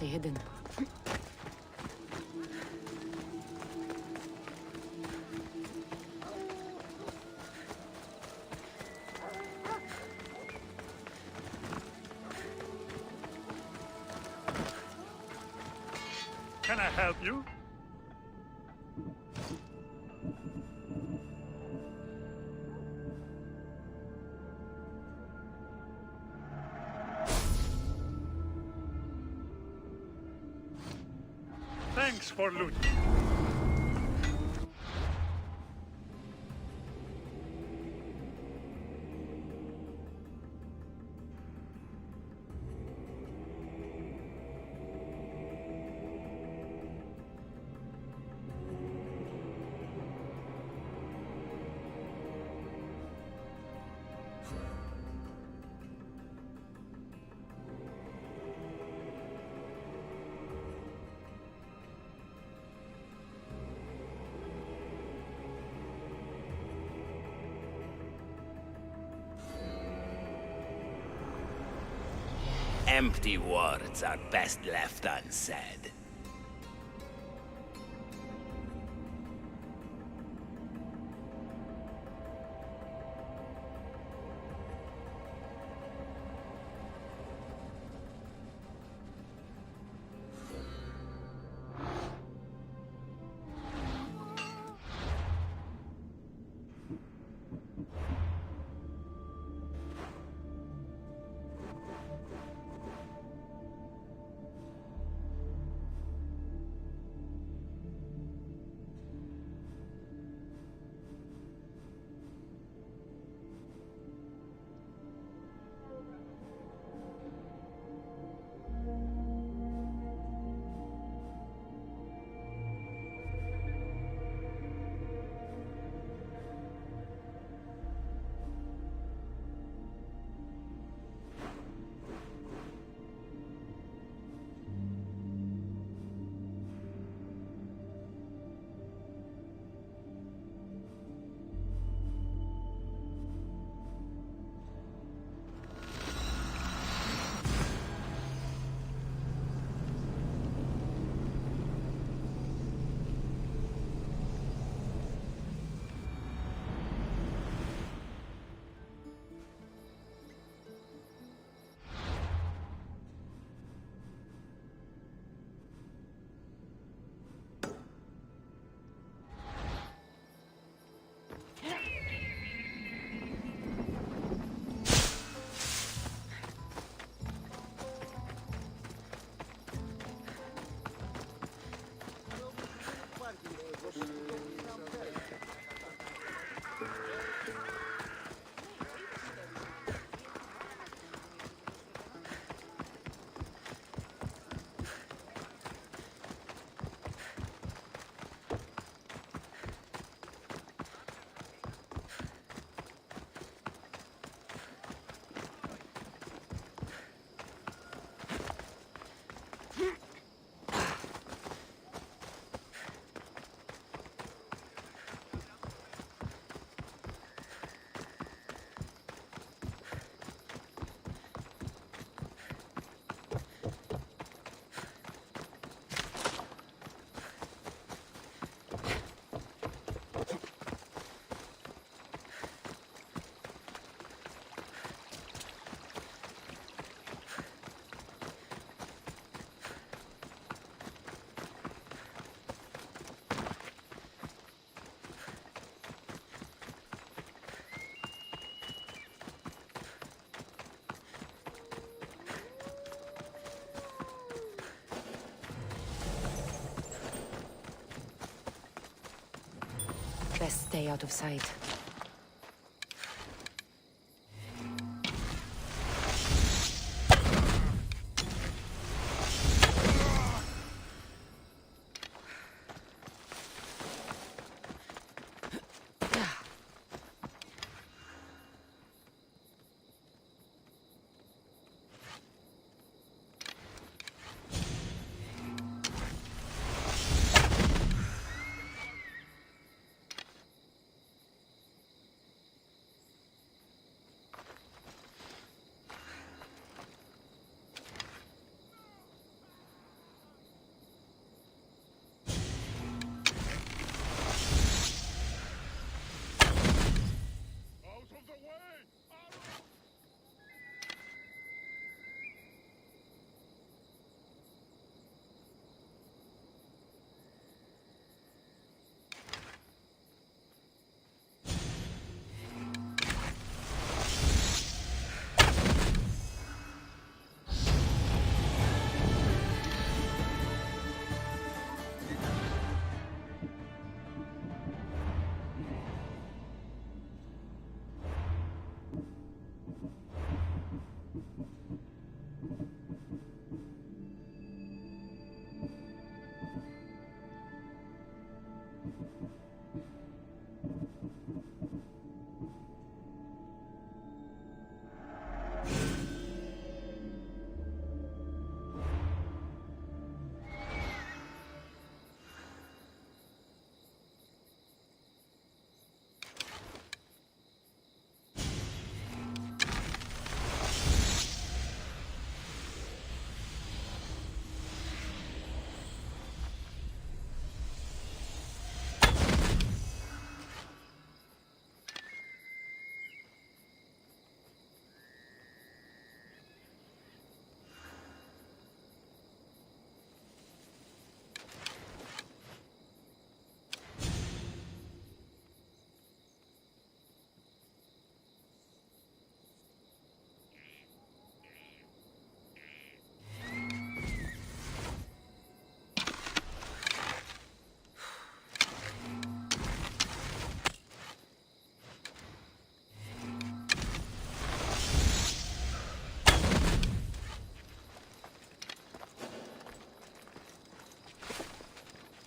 stay hidden. Can I help you? Thanks for looting. Empty words are best left unsaid. Best stay out of sight.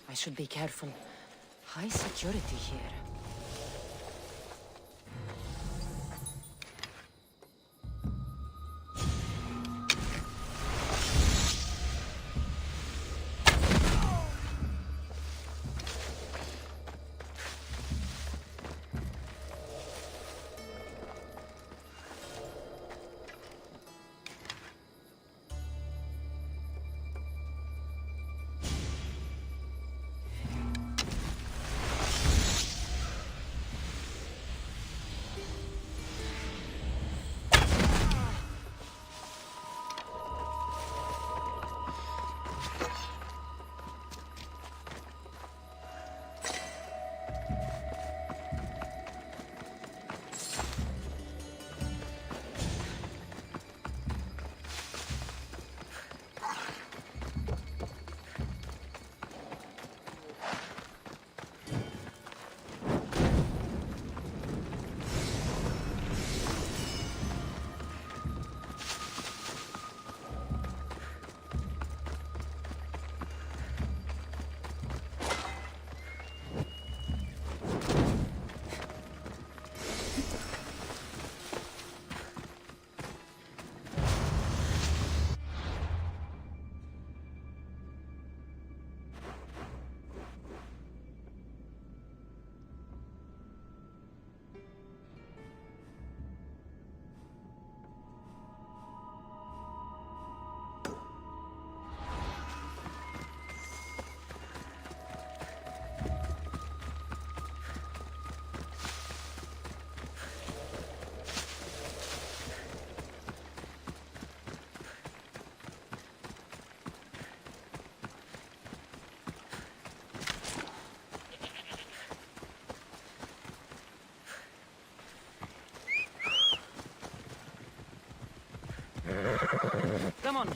I should be careful. High security here. Come on.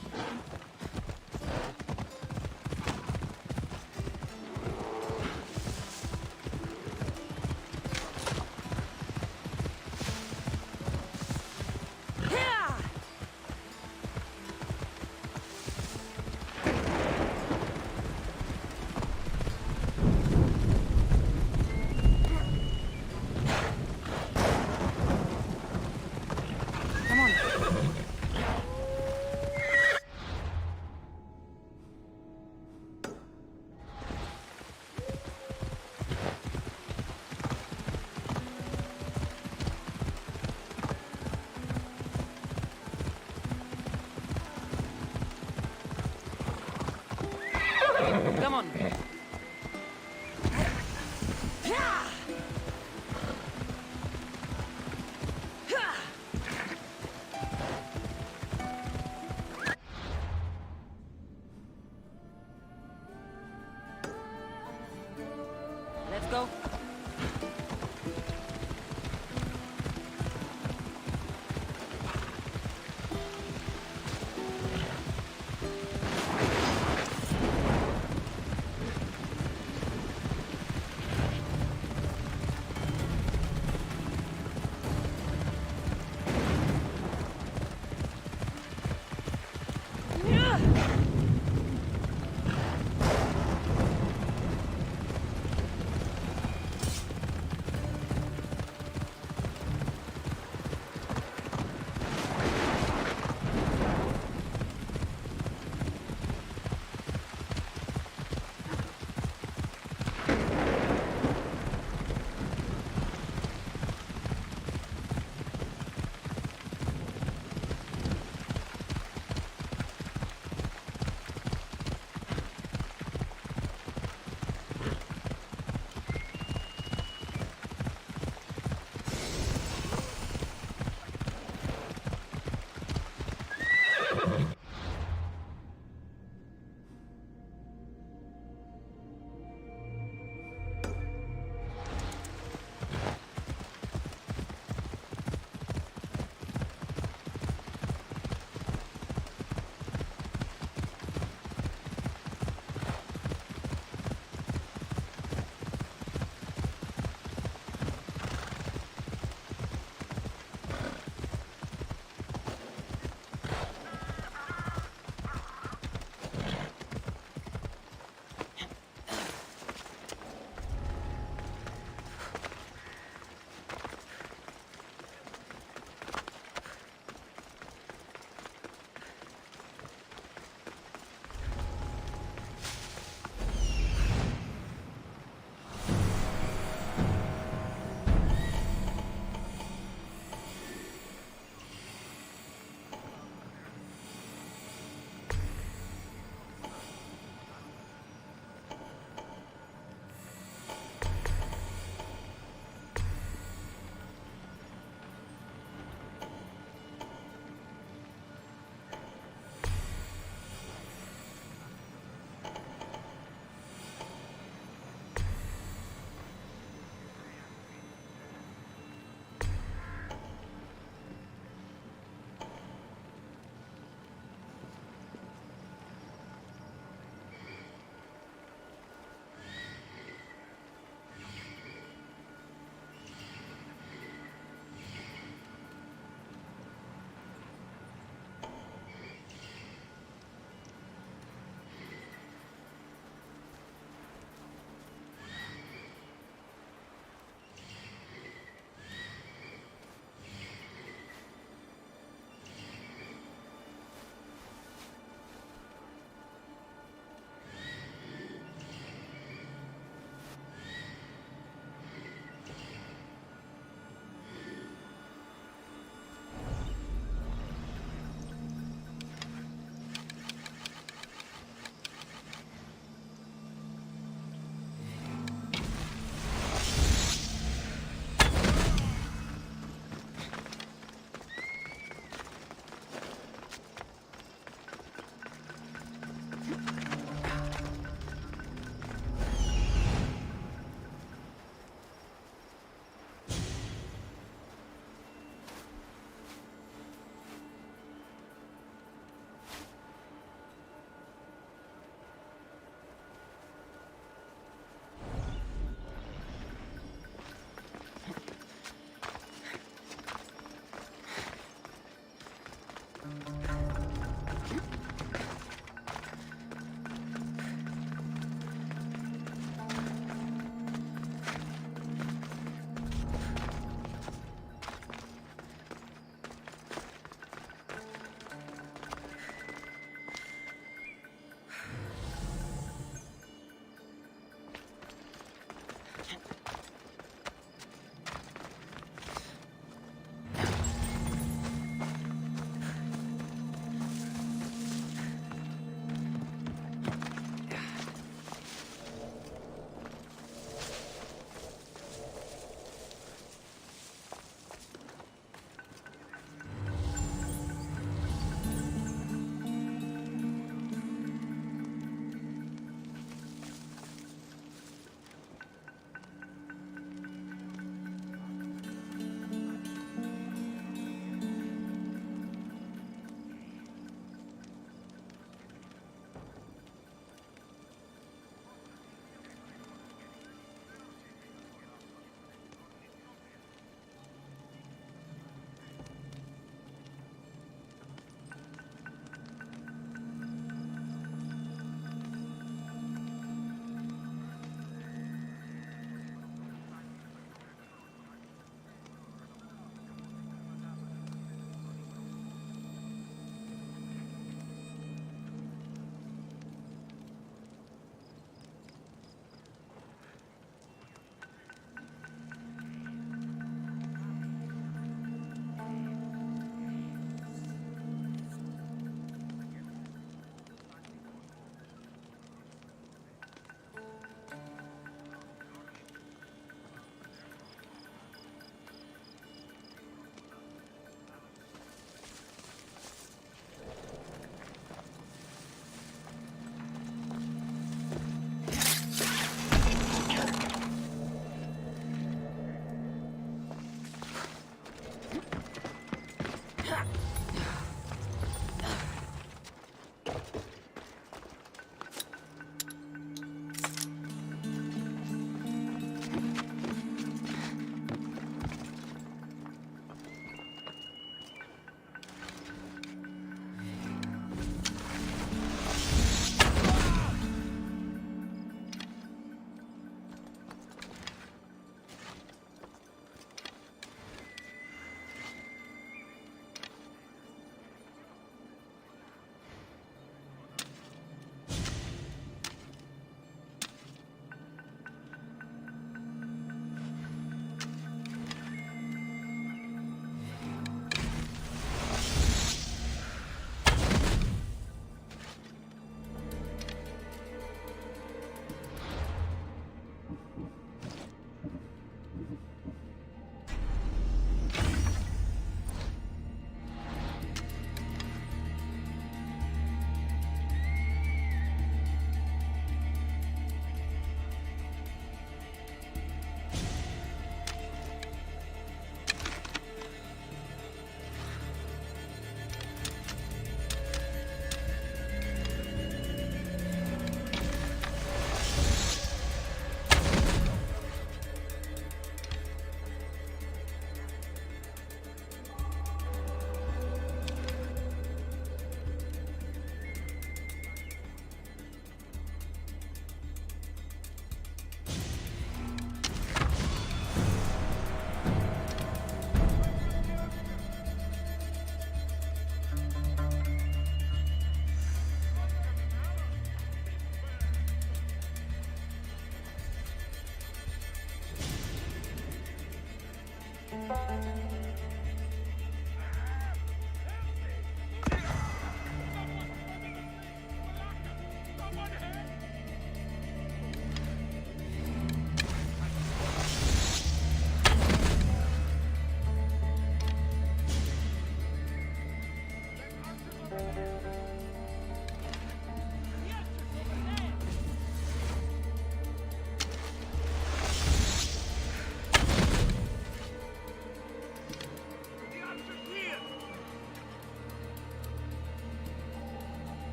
Come on. Let's go.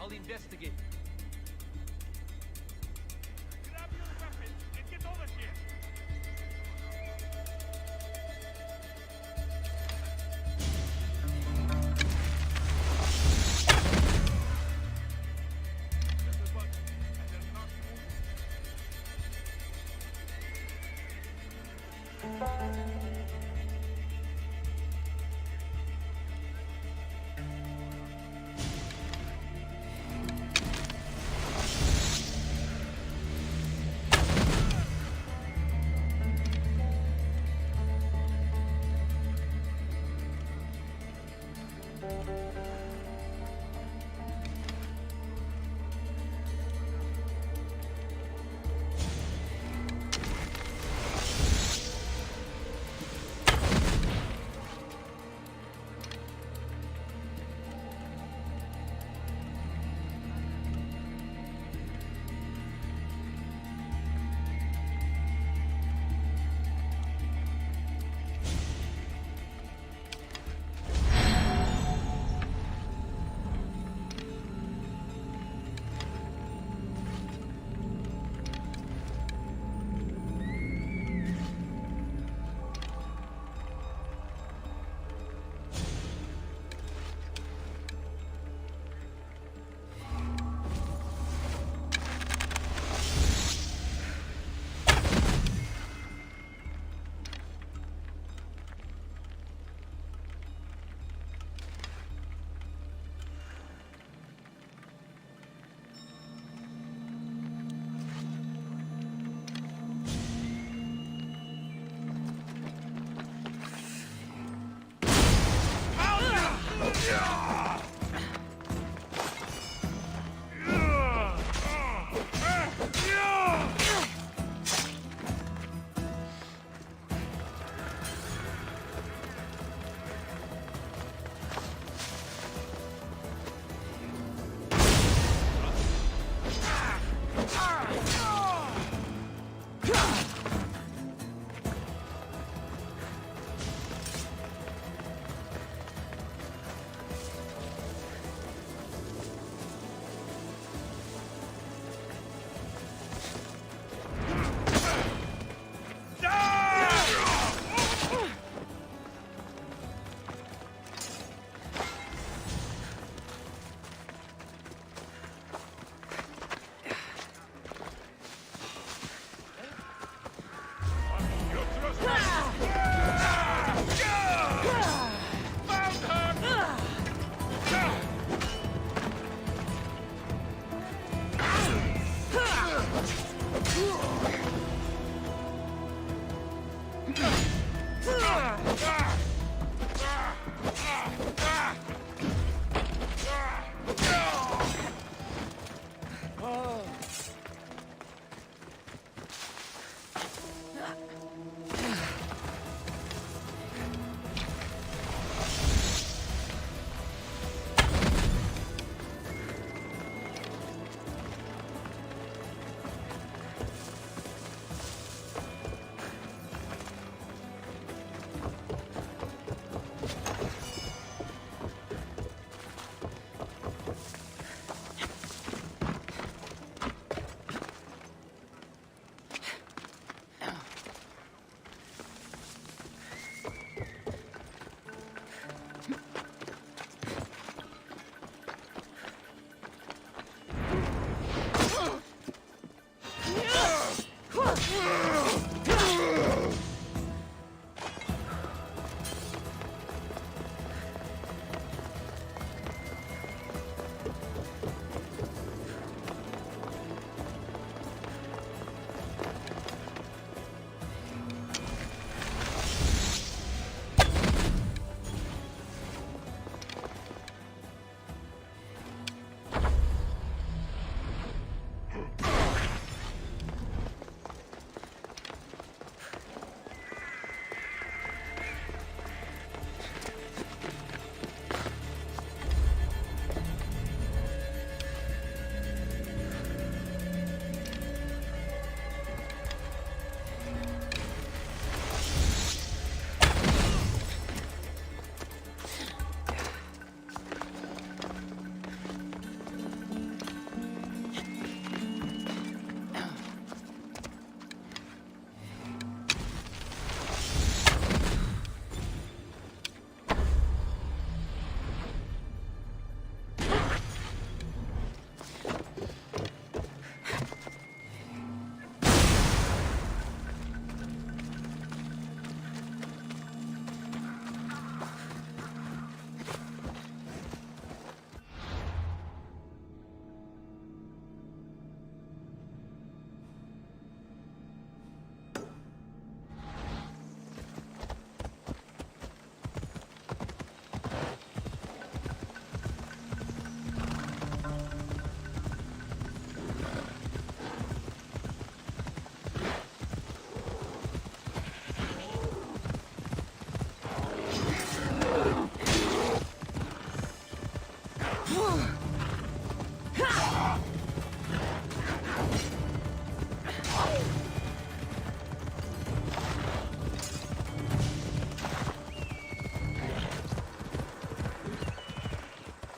I'll investigate. Grab your weapons and get over here. There's a button, and they're not moving.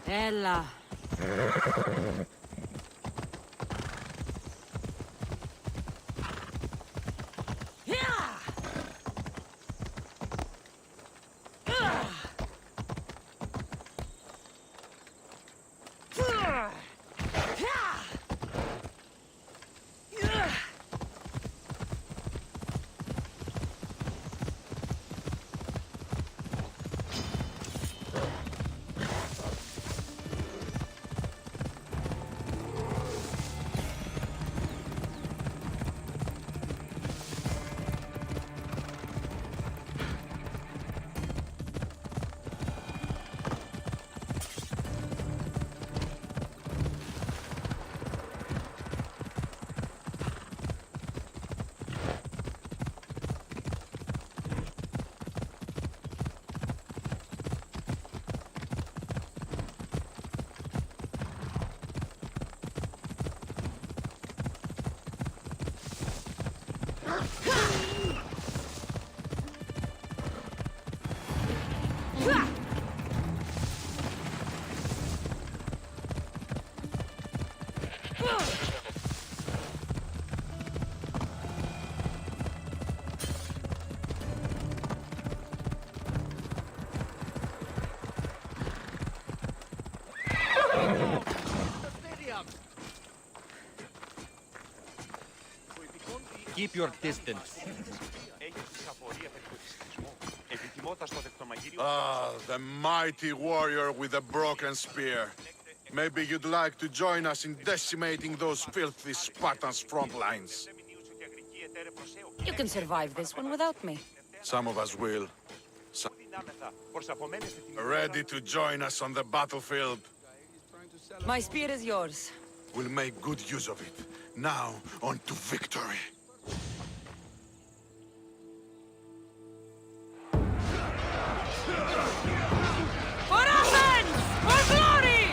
Ella. Keep your distance. Ah, the mighty warrior with a broken spear. Maybe you'd like to join us in decimating those filthy Spartans' front lines. You can survive this one without me. Some of us will. Ready to join us on the battlefield? My spear is yours. We'll make good use of it. Now, on to victory. For Athens! For glory!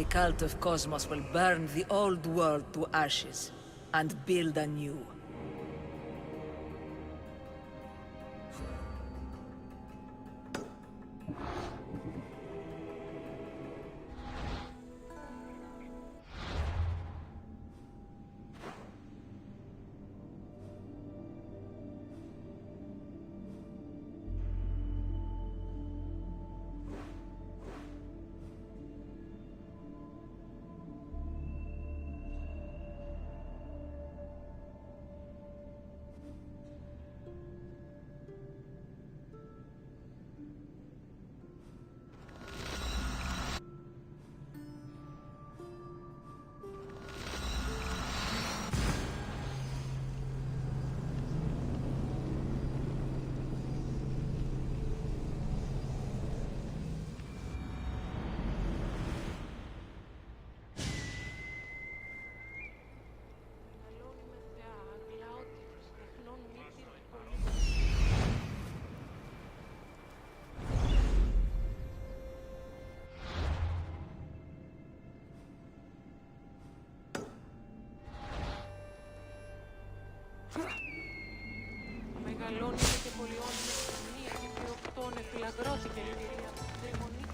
cult of Cosmos will burn the old world to ashes and build a new. Μεγαλώνει και πολιώνει με κοινωνία και βιοκτώνε φυλαγρώθηκε η κυρία Δαιμονή.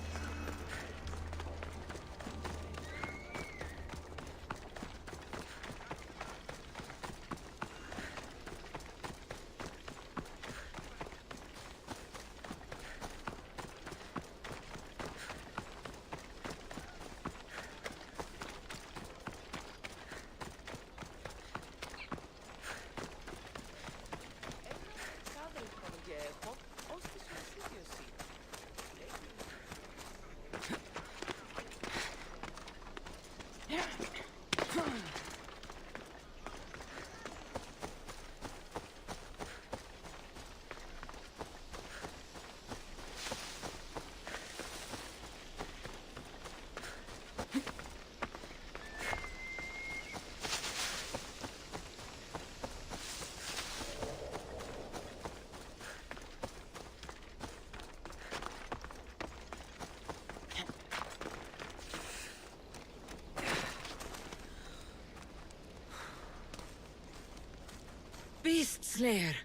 Beast Slayer!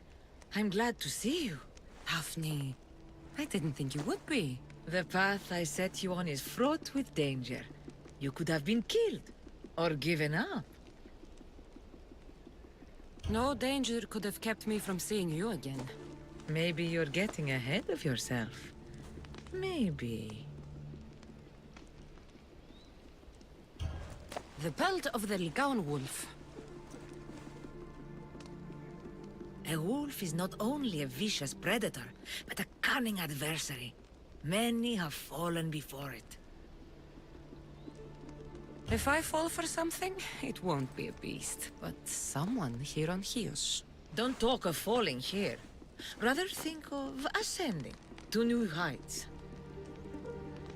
I'm glad to see you. Daphne, I didn't think you would be. The path I set you on is fraught with danger. You could have been killed, or given up. No danger could have kept me from seeing you again. Maybe you're getting ahead of yourself. Maybe. The belt of the Ligaun wolf. A wolf is not only a vicious predator, but a cunning adversary. Many have fallen before it. If I fall for something, it won't be a beast, but someone here on Chios. Don't talk of falling here. Rather think of ascending to new heights.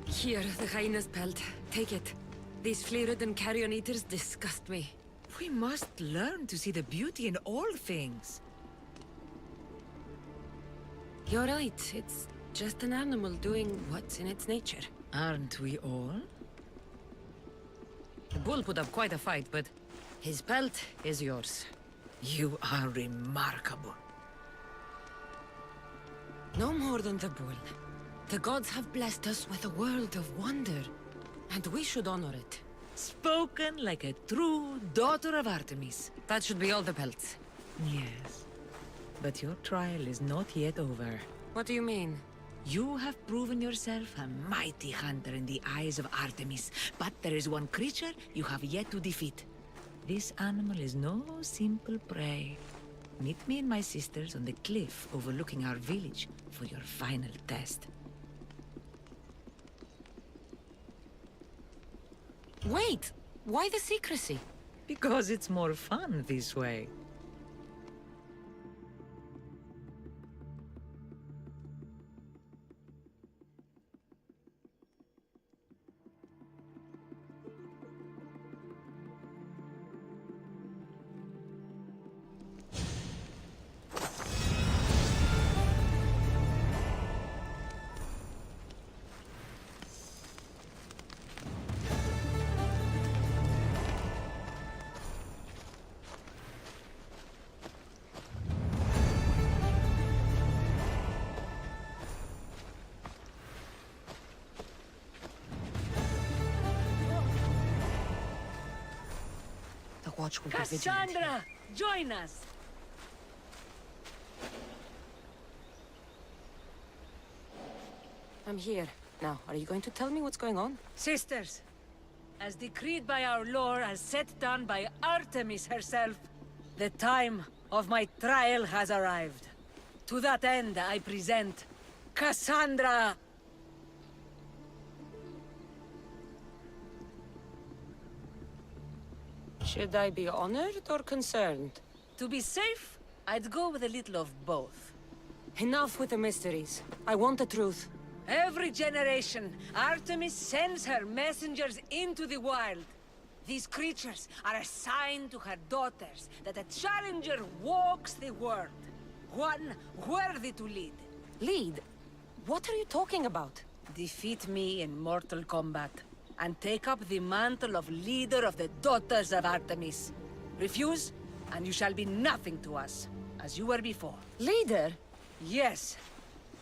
Here, the hyena's pelt. Take it. These flea-ridden carrion eaters disgust me. We must learn to see the beauty in all things. You're right. It's just an animal doing what's in its nature. Aren't we all? The bull put up quite a fight, but his pelt is yours. You are remarkable. No more than the bull. The gods have blessed us with a world of wonder, and we should honor it. Spoken like a true daughter of Artemis. That should be all the pelts. Yes. But your trial is not yet over. What do you mean? You have proven yourself a mighty hunter in the eyes of Artemis, but there is one creature you have yet to defeat. This animal is no simple prey. Meet me and my sisters on the cliff overlooking our village for your final test. Wait! Why the secrecy? Because it's more fun this way. watch will be vigilant. Cassandra, join us. I'm here. Now, are you going to tell me what's going on? Sisters, as decreed by our lore, as set down by Artemis herself, the time of my trial has arrived. To that end, I present Cassandra. Should I be honored or concerned? To be safe, I'd go with a little of both. Enough with the mysteries. I want the truth. Every generation, Artemis sends her messengers into the wild. These creatures are a sign to her daughters that a challenger walks the world. One worthy to lead. Lead? What are you talking about? Defeat me in mortal combat, and take up the mantle of leader of the daughters of Artemis. Refuse, and you shall be nothing to us, as you were before. Leader? Yes.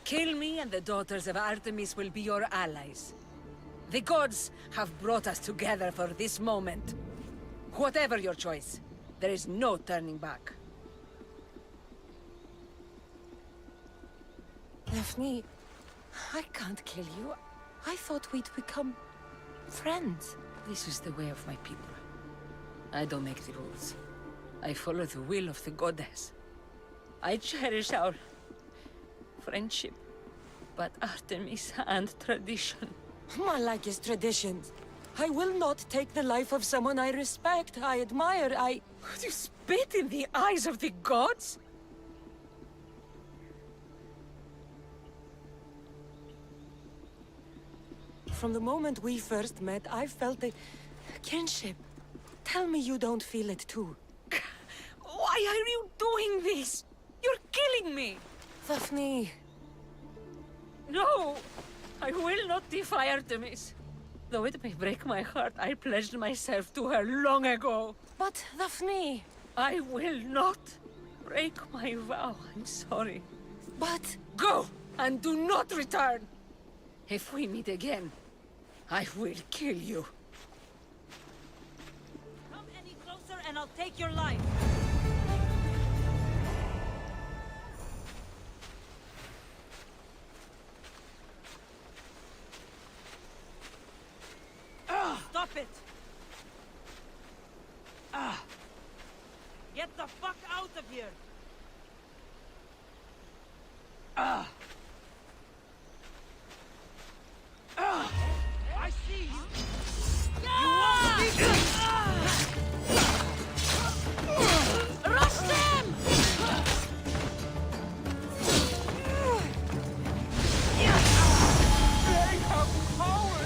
Kill me, and the daughters of Artemis will be your allies. The gods have brought us together for this moment. Whatever your choice, there is no turning back. Daphne, I can't kill you. I thought we'd become friends. This is the way of my people. I don't make the rules. I follow the will of the goddess. I cherish our friendship, but Artemis and tradition. My like is traditions. I will not take the life of someone I respect, I admire, Would you spit in the eyes of the gods? From the moment we first met, I felt a kinship. Tell me you don't feel it too. Why are you doing this? You're killing me! Daphne, No! I will not defy Artemis. Though it may break my heart, I pledged myself to her long ago. but Daphne, I will not break my vow. I'm sorry. but... Go! And do not return! If we meet again, I will kill you. Come any closer and I'll take your life. Stop it! Get the fuck out of here! I see you! You won't beat me! Rush them! They have power!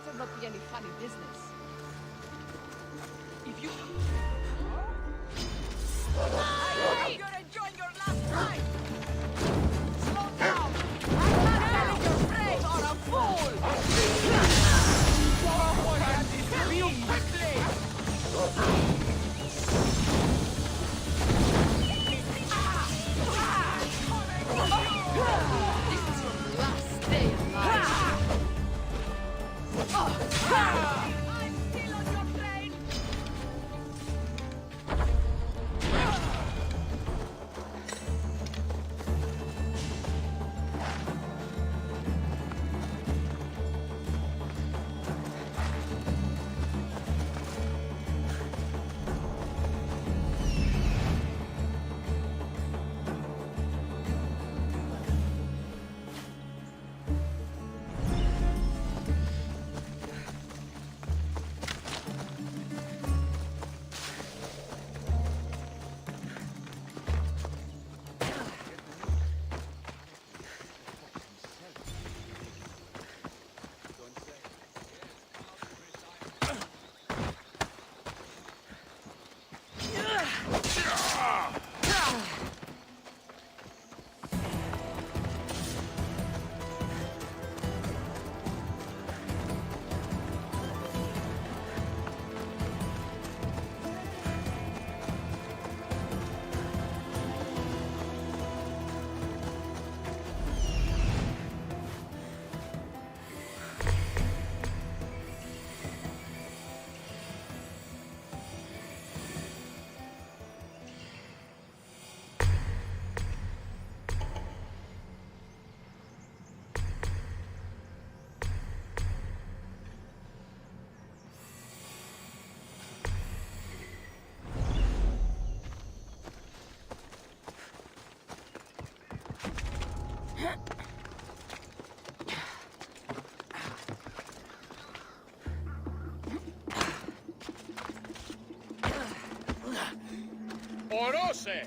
better not be any funny business. If you... Hey! You're enjoying your last ride! Slow down! I'm not telling your prey or a fool! Kill you quickly! This is your last day alive! I'm still on your train! Odyssey!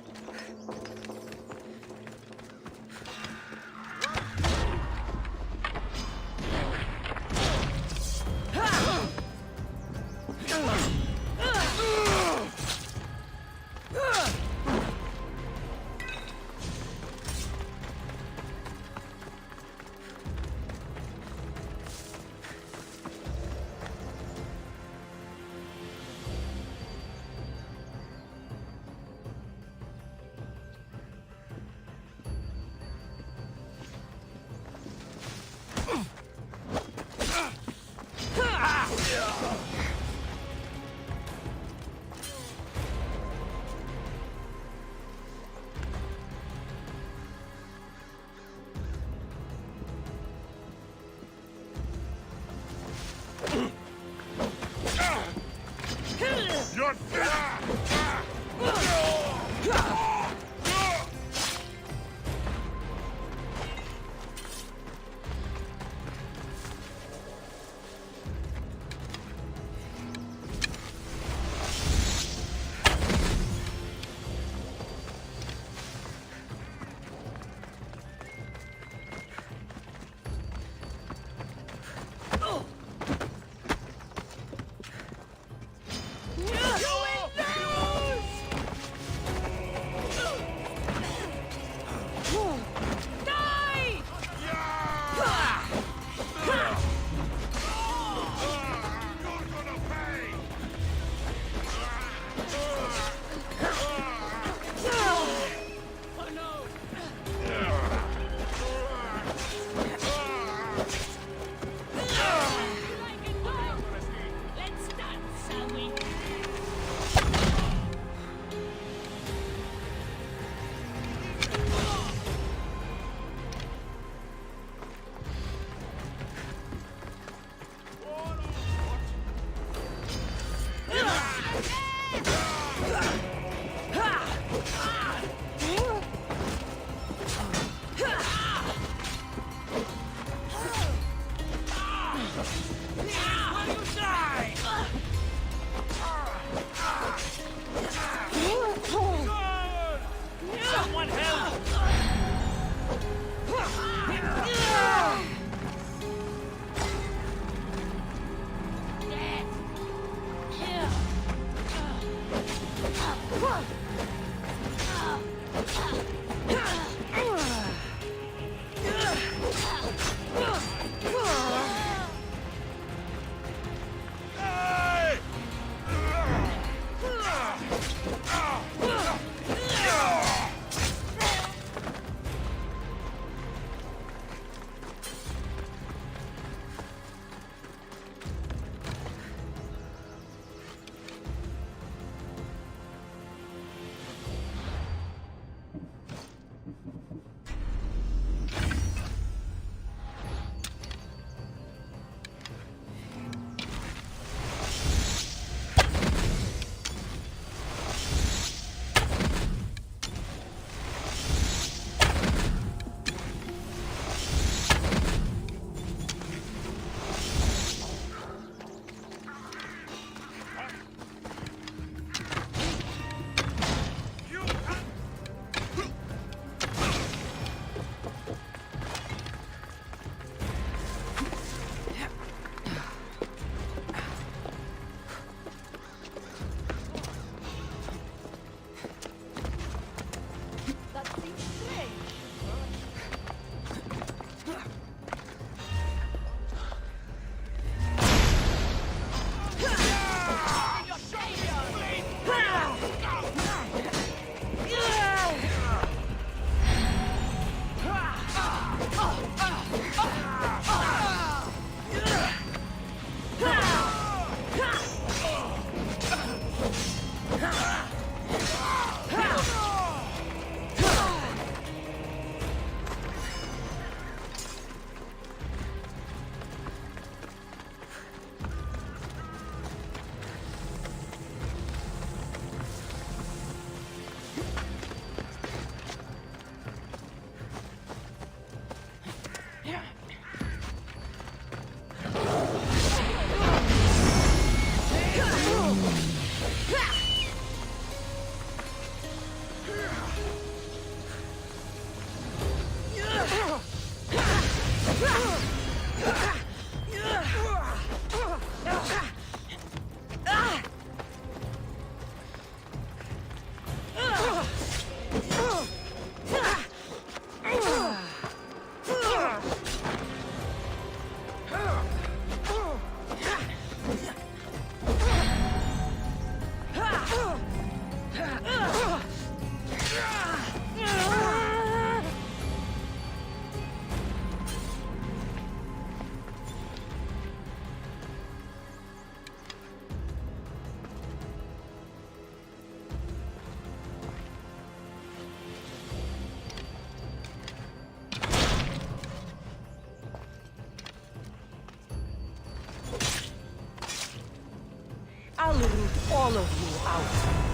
I'll root all of you out.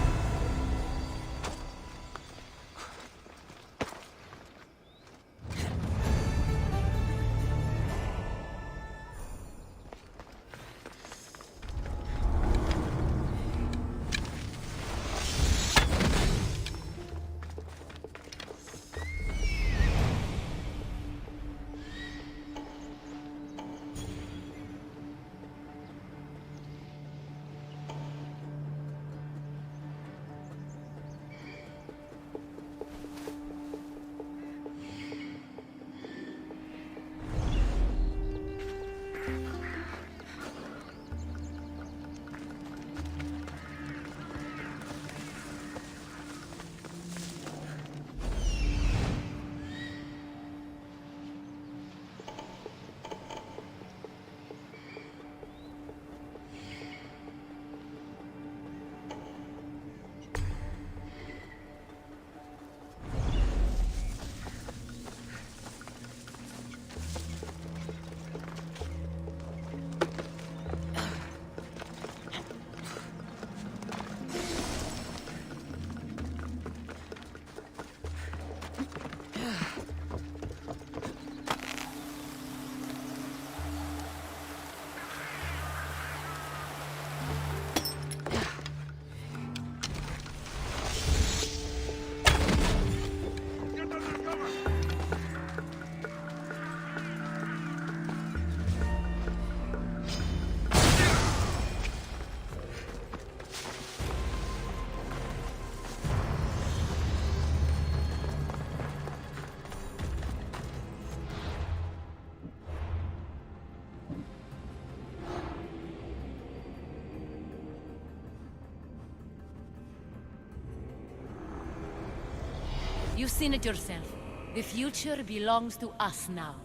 You've seen it yourself. The future belongs to us now.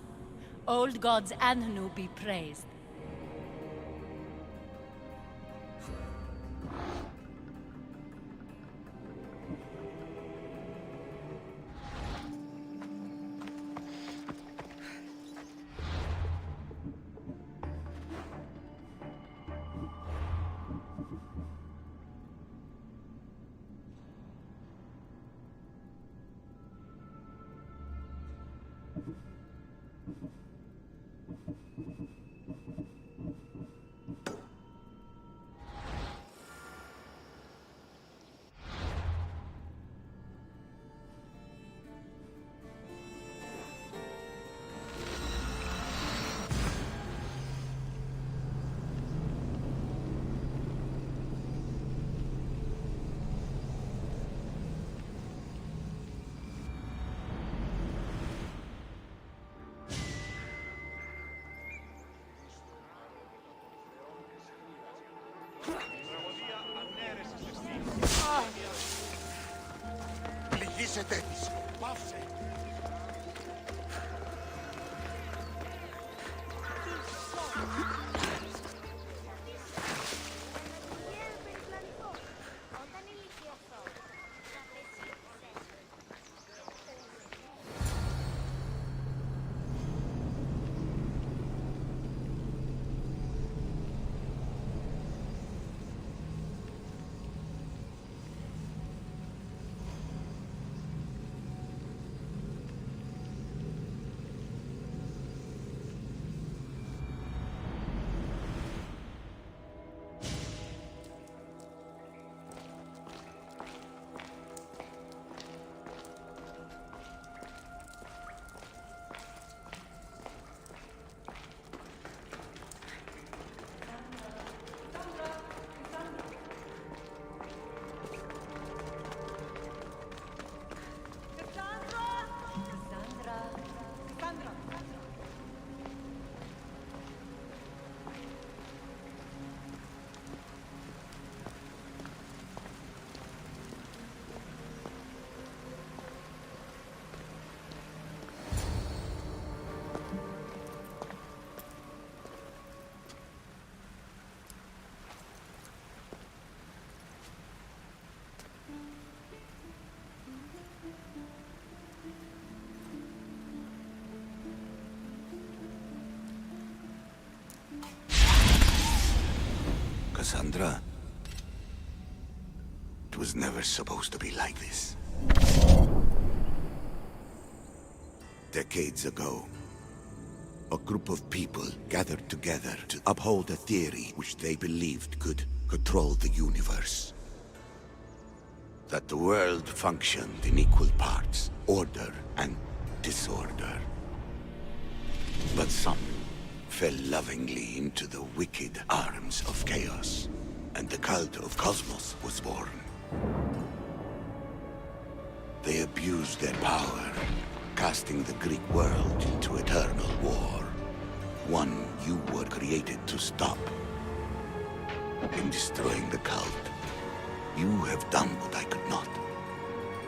Old gods and new be praised. Πληγήσετε της. Πάυσε. Cassandra, was never supposed to be like this. Decades ago, a group of people gathered together to uphold a theory which they believed could control the universe. That the world functioned in equal parts, order and disorder. But some fell lovingly into the wicked arms of chaos, and the cult of Cosmos was born. They abused their power, casting the Greek world into eternal war. One you were created to stop. In destroying the cult, you have done what I could not.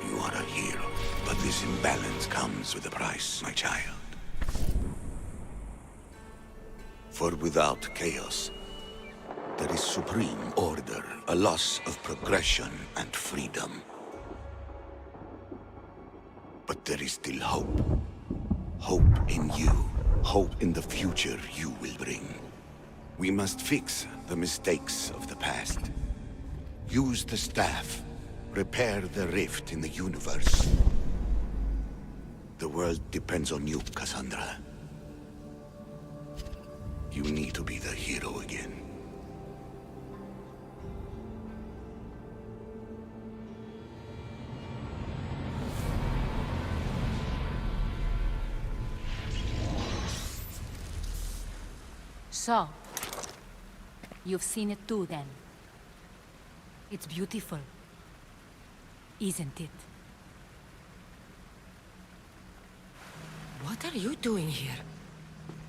You are a hero, but this imbalance comes with a price, my child. For without chaos, there is supreme order, a loss of progression and freedom. But there is still hope. Hope in you. Hope in the future you will bring. We must fix the mistakes of the past. Use the staff. Repair the rift in the universe. The world depends on you, Cassandra. You need to be the hero again. So, you've seen it too then. It's beautiful, isn't it? What are you doing here?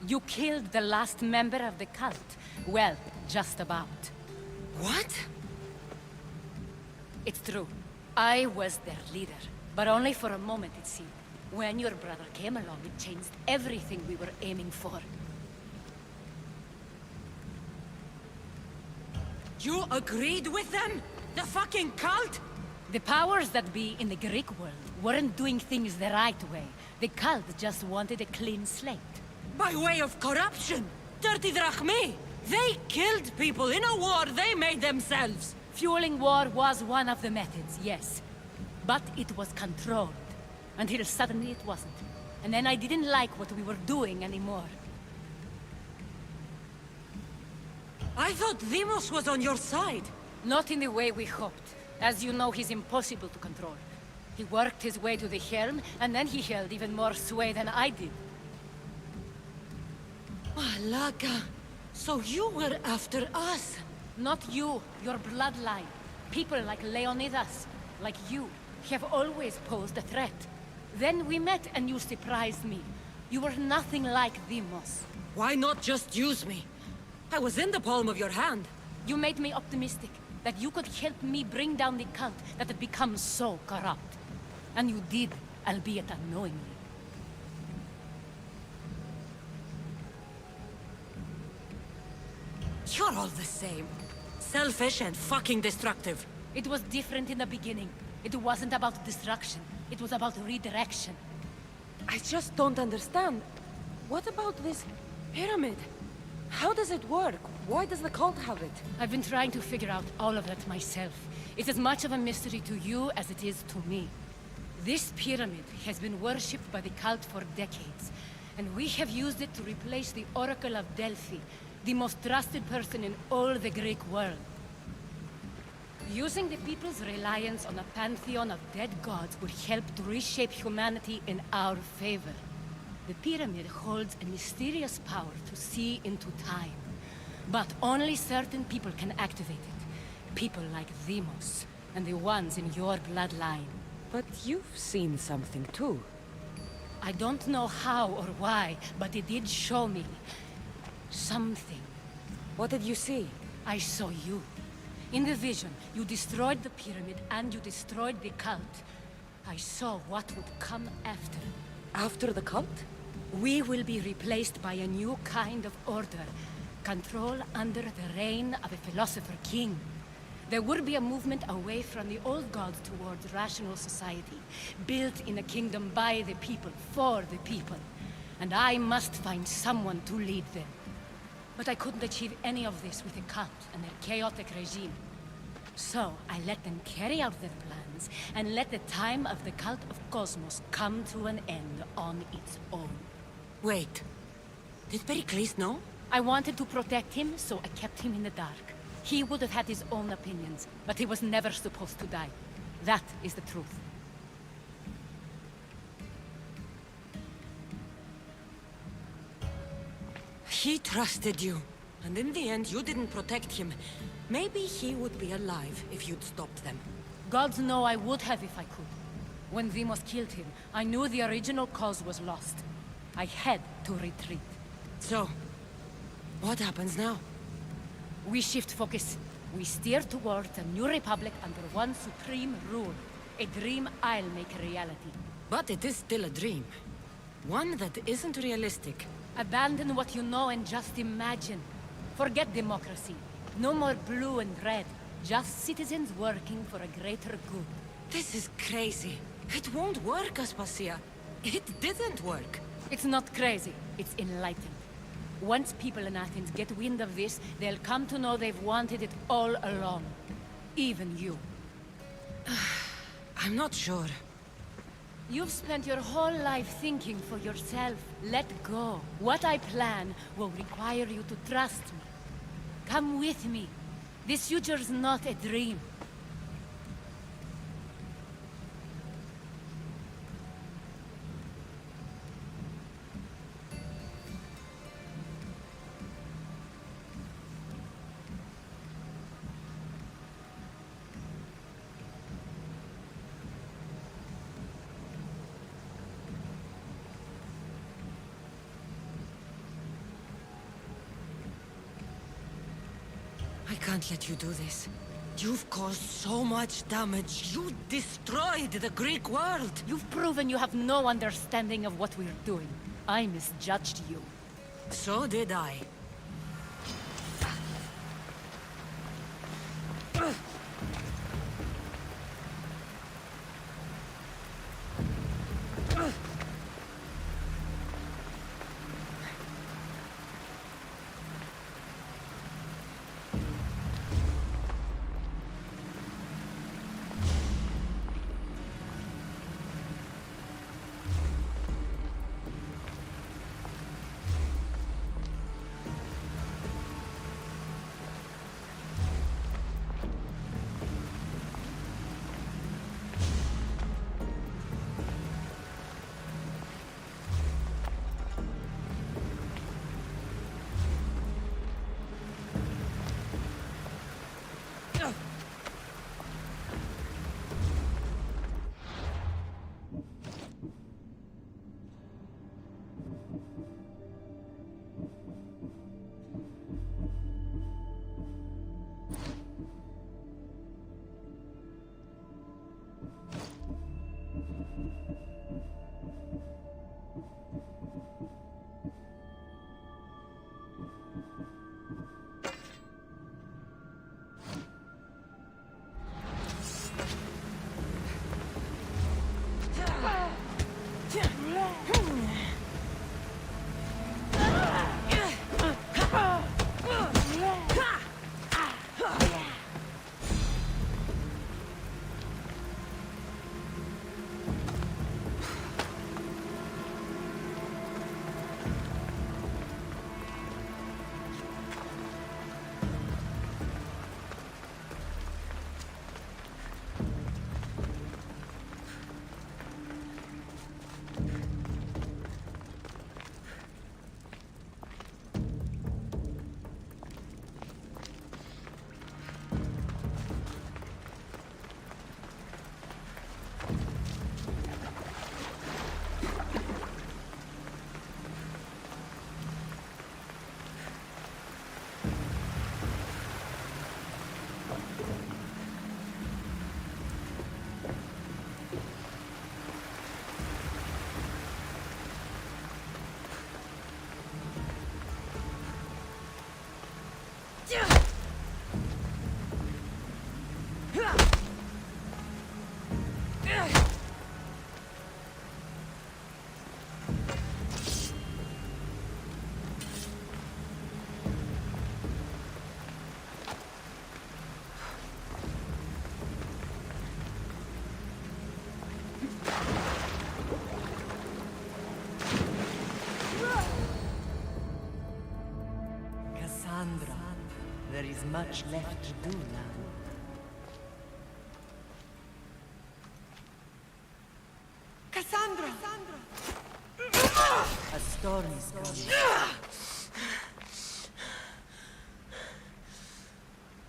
You killed the last member of the cult. Well, just about. What? It's true. I was their leader, but only for a moment, it seemed. When your brother came along, it changed everything we were aiming for. You agreed with them? The fucking cult? The powers that be in the Greek world weren't doing things the right way. The cult just wanted a clean slate. By way of corruption? Dirty drachmi? They killed people in a war they made themselves. Fueling war was one of the methods, yes. But it was controlled. Until suddenly it wasn't. And then I didn't like what we were doing anymore. I thought Demos was on your side. Not in the way we hoped. As you know, he's impossible to control. He worked his way to the helm, and then he held even more sway than I did. Malaga. So you were after us? Not you, your bloodline. People like Leonidas, like you, have always posed a threat. Then we met and you surprised me. You were nothing like Demos. Why not just use me? I was in the palm of your hand. You made me optimistic that you could help me bring down the cult that had become so corrupt. And you did, albeit unknowingly. You're all the same. Selfish and fucking destructive. It was different in the beginning. It wasn't about destruction. It was about redirection. I just don't understand. What about this pyramid? How does it work? Why does the cult have it? I've been trying to figure out all of that myself. It's as much of a mystery to you as it is to me. This pyramid has been worshipped by the cult for decades, and we have used it to replace the Oracle of Delphi, the most trusted person in all the Greek world. Using the people's reliance on a pantheon of dead gods would help to reshape humanity in our favor. The pyramid holds a mysterious power to see into time. But only certain people can activate it. People like Demos, and the ones in your bloodline. But you've seen something too. I don't know how or why, but it did show me something. What did you see? I saw you. In the vision, you destroyed the pyramid and you destroyed the cult. I saw what would come after. After the cult? We will be replaced by a new kind of order. Control under the reign of a philosopher king. There would be a movement away from the old gods towards rational society, built in a kingdom by the people, for the people. And I must find someone to lead them. But I couldn't achieve any of this with the cult and their chaotic regime. So I let them carry out their plans, and let the time of the cult of Cosmos come to an end on its own. Wait. Did Pericles know? I wanted to protect him, so I kept him in the dark. He would have had his own opinions, but he was never supposed to die. That is the truth. He trusted you, and in the end you didn't protect him. Maybe he would be alive if you'd stopped them. Gods know I would have if I could. When Vimos killed him, I knew the original cause was lost. I had to retreat. So, what happens now? We shift focus. We steer towards a new republic under one supreme rule. A dream I'll make a reality. But it is still a dream. One that isn't realistic. Abandon what you know and just imagine. Forget democracy. No more blue and red. Just citizens working for a greater good. This is crazy. It won't work, Aspasia. It didn't work. It's not crazy. It's enlightened. Once people in Athens get wind of this, they'll come to know they've wanted it all along. Even you. I'm not sure. You've spent your whole life thinking for yourself. Let go. What I plan will require you to trust me. Come with me. This future's not a dream. I can't let you do this. You've caused so much damage. You destroyed the Greek world. You've proven you have no understanding of what we're doing. I misjudged you. So did I. There is much left to do now. Cassandra! A storm is coming.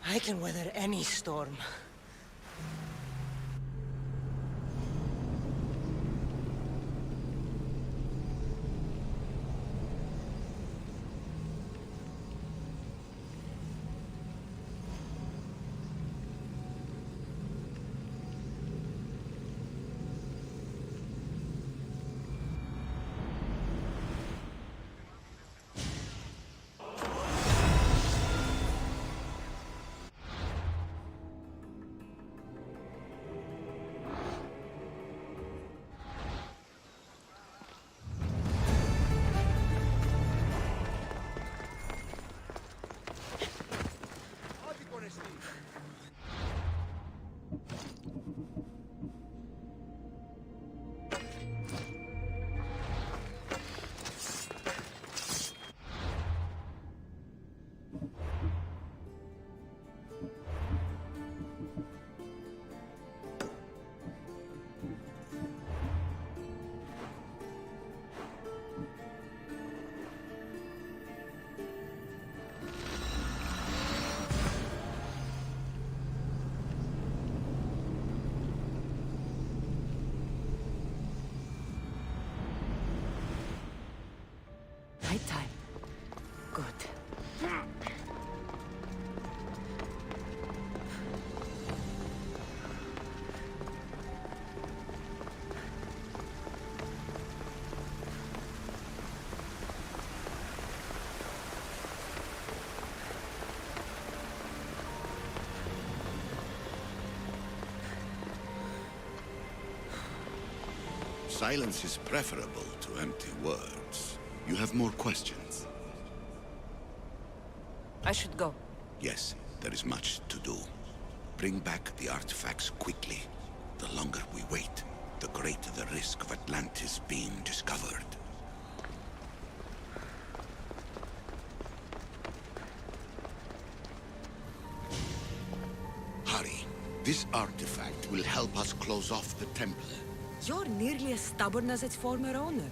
I can weather any storm. Nighttime. Good. Silence is preferable to empty words. You have more questions? I should go. Yes, there is much to do. Bring back the artifacts quickly. The longer we wait, the greater the risk of Atlantis being discovered. Hurry. This artifact will help us close off the temple. You're nearly as stubborn as its former owner.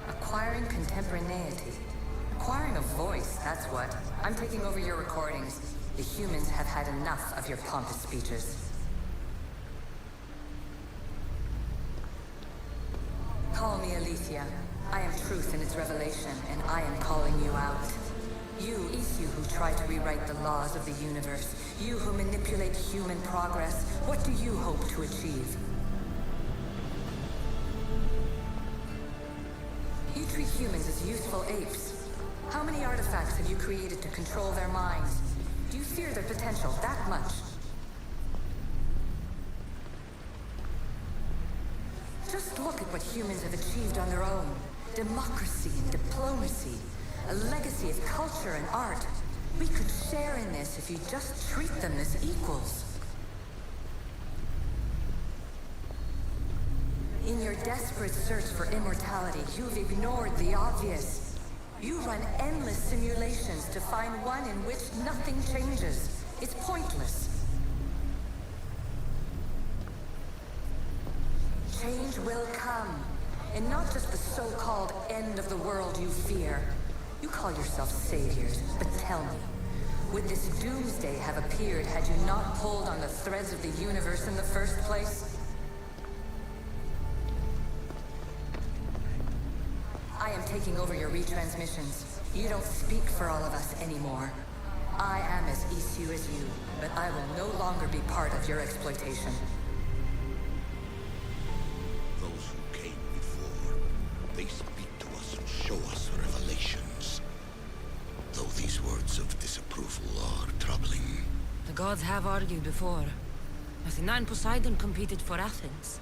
Acquiring contemporaneity. Acquiring a voice, that's what. I'm taking over your recordings. The humans have had enough of your pompous speeches. Call me Alicia. I am truth in its revelation, and I am calling you out. You, it's you who try to rewrite the laws of the universe. You who manipulate human progress. What do you hope to achieve? You treat humans as useful apes. How many artifacts have you created to control their minds? Do you fear their potential that much? Just look at what humans have achieved on their own. Democracy and diplomacy. A legacy of culture and art. We could share in this if you just treat them as equals. In your desperate search for immortality, you've ignored the obvious. You run endless simulations to find one in which nothing changes. It's pointless. Change will come. And not just the so-called end of the world you fear. You call yourself saviors, but tell me, would this doomsday have appeared had you not pulled on the threads of the universe in the first place? I am taking over your retransmissions. You don't speak for all of us anymore. I am as issue as you, but I will no longer be part of your exploitation. Those who came before, they speak to us and show us revelations. Though these words of disapproval are troubling. The gods have argued before. Athena and Poseidon competed for Athens.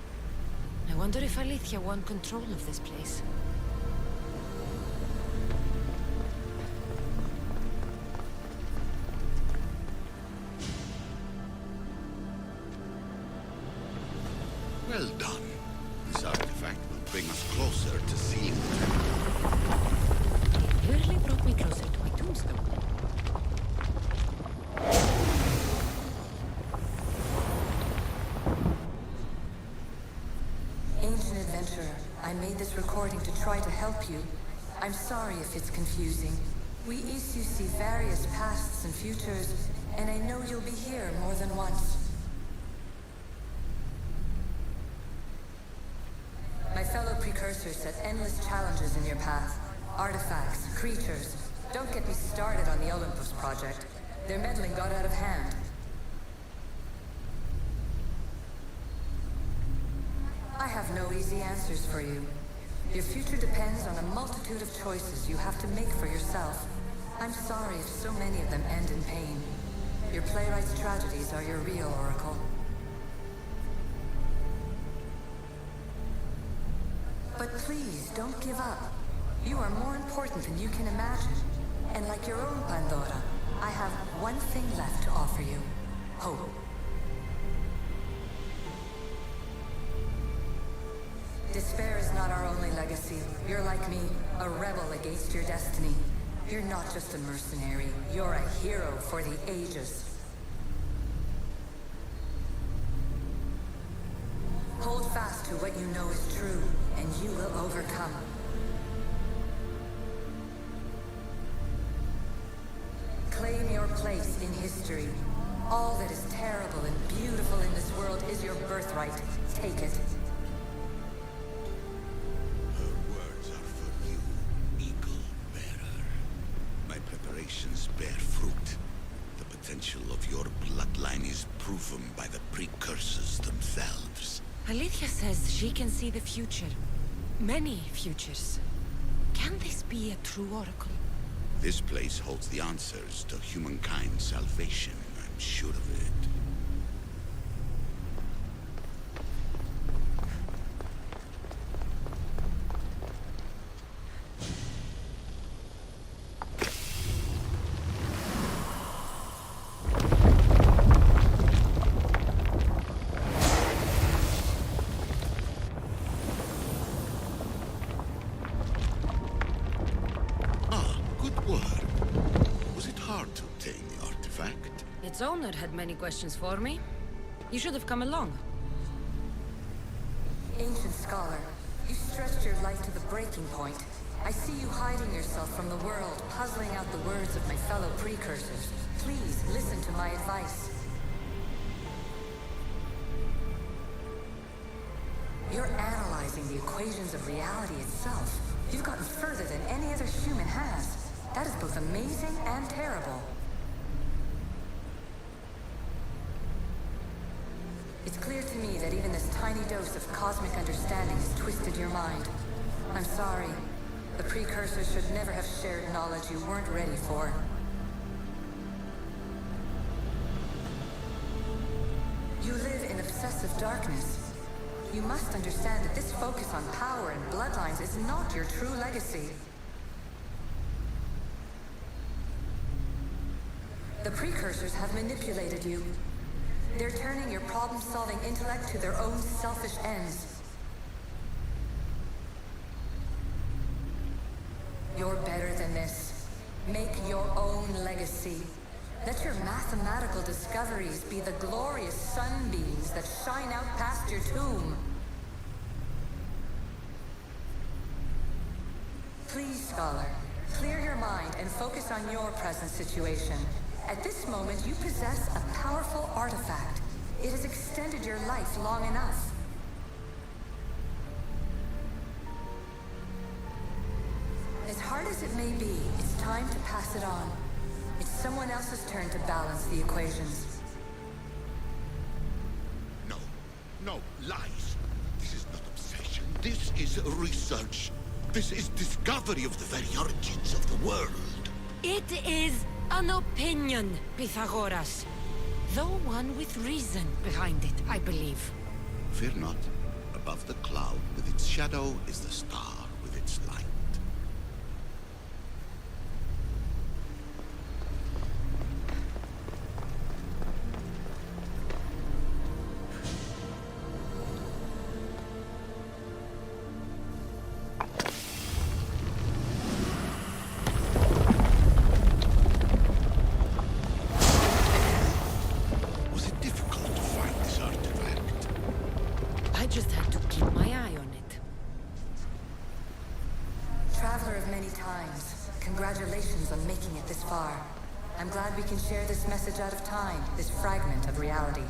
I wonder if Alethea won control of this place. Well done. This artifact will bring us closer to seeing the It nearly brought me closer to my tombstone. Ancient adventurer, I made this recording to try to help you. I'm sorry if it's confusing. We issue see various pasts and futures, and I know you'll be here more than once. My fellow precursors set endless challenges in your path. Artifacts, creatures. Don't get me started on the Olympus project. Their meddling got out of hand. I have no easy answers for you. Your future depends on a multitude of choices you have to make for yourself. I'm sorry if so many of them end in pain. Your playwright's tragedies are your real oracle. But please, don't give up. You are more important than you can imagine. And like your own Pandora, I have one thing left to offer you. Hope. Despair is not our only legacy. You're like me, a rebel against your destiny. You're not just a mercenary, you're a hero for the ages. Hold fast to what you know is true, and you will overcome. Claim your place in history. All that is terrible and beautiful in this world is your birthright. Take it. Her words are for you, Eagle Bearer. My preparations bear fruit. The potential of your bloodline is proven by the precursors themselves. Alethea says she can see the future. Many futures. Can this be a true oracle? This place holds the answers to humankind's salvation, I'm sure of it. Its owner had many questions for me. You should have come along. Ancient scholar, you stretched your life to the breaking point. I see you hiding yourself from the world, puzzling out the words of my fellow precursors. Please listen to my advice. You're analyzing the equations of reality itself. You've gotten further than any other human has. That is both amazing and terrible. It's clear to me that even this tiny dose of cosmic understanding has twisted your mind. I'm sorry. The precursors should never have shared knowledge you weren't ready for. You live in obsessive darkness. You must understand that this focus on power and bloodlines is not your true legacy. The precursors have manipulated you. They're turning your problem-solving intellect to their own selfish ends. You're better than this. Make your own legacy. Let your mathematical discoveries be the glorious sunbeams that shine out past your tomb. Please, scholar, clear your mind and focus on your present situation. At this moment, you possess a powerful artifact. It has extended your life long enough. As hard as it may be, it's time to pass it on. It's someone else's turn to balance the equations. No, lies. This is not obsession. This is research. This is discovery of the very origins of the world. It is an opinion, Pythagoras. Though one with reason behind it, I believe. Fear not. Above the cloud with its shadow is the star with its light. it this far. I'm glad we can share this message out of time, this fragment of reality.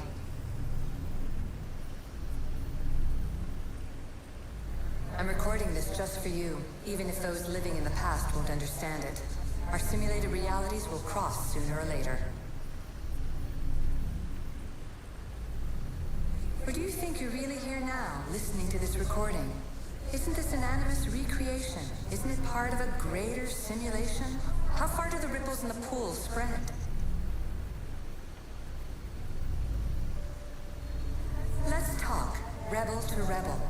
I'm recording this just for you, even if those living in the past won't understand it. Our simulated realities will cross sooner or later. Or do you think you're really here now, listening to this recording? Isn't this an animus recreation? Isn't it part of a greater simulation? How far do the ripples in the pool spread? Let's talk, rebel to rebel.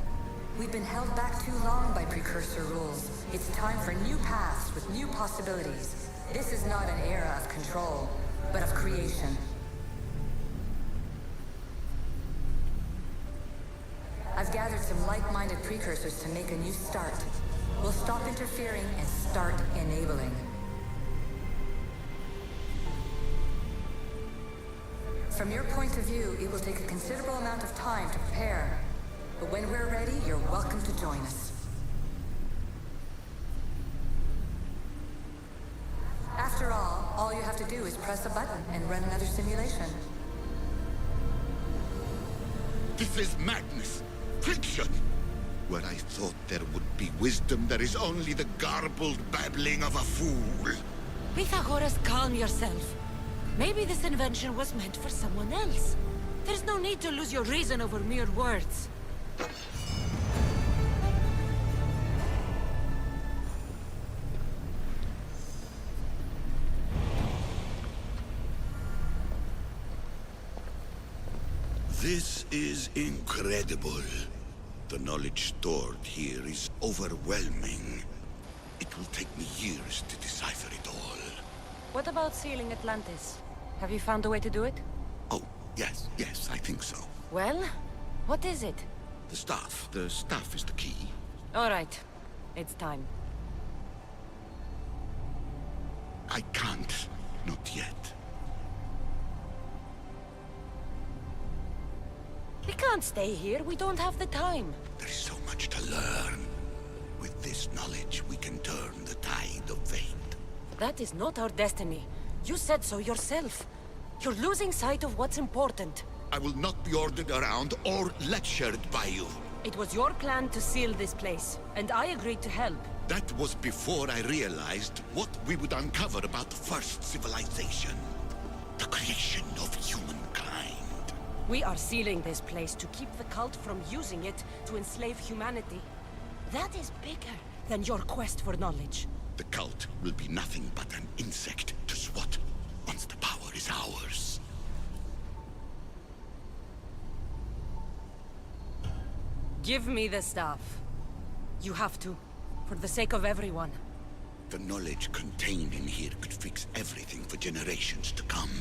We've been held back too long by precursor rules. It's time for new paths with new possibilities. This is not an era of control, but of creation. I've gathered some like-minded precursors to make a new start. We'll stop interfering and start enabling. From your point of view, it will take a considerable amount of time to prepare. But when we're ready, you're welcome to join us. After all you have to do is press a button and run another simulation. This is madness. Fiction! Where I thought there would be wisdom, there is only the garbled babbling of a fool. Pythagoras, calm yourself. Maybe this invention was meant for someone else. There's no need to lose your reason over mere words. This is incredible. The knowledge stored here is overwhelming. It will take me years to decipher it all. What about sealing Atlantis? Have you found a way to do it? Oh, yes, I think so. Well, what is it? The staff. The staff is the key. All right. It's time. I can't. Not yet. We can't stay here. We don't have the time. There is so much to learn. With this knowledge, we can turn the tide of fate. That is not our destiny. You said so yourself. You're losing sight of what's important. I will not be ordered around or lectured by you. It was your plan to seal this place, and I agreed to help. That was before I realized what we would uncover about the first civilization. The creation of humankind. We are sealing this place to keep the cult from using it to enslave humanity. That is bigger than your quest for knowledge. The cult will be nothing but an insect to swat once the power is ours. Give me the stuff. You have to, for the sake of everyone. The knowledge contained in here could fix everything for generations to come.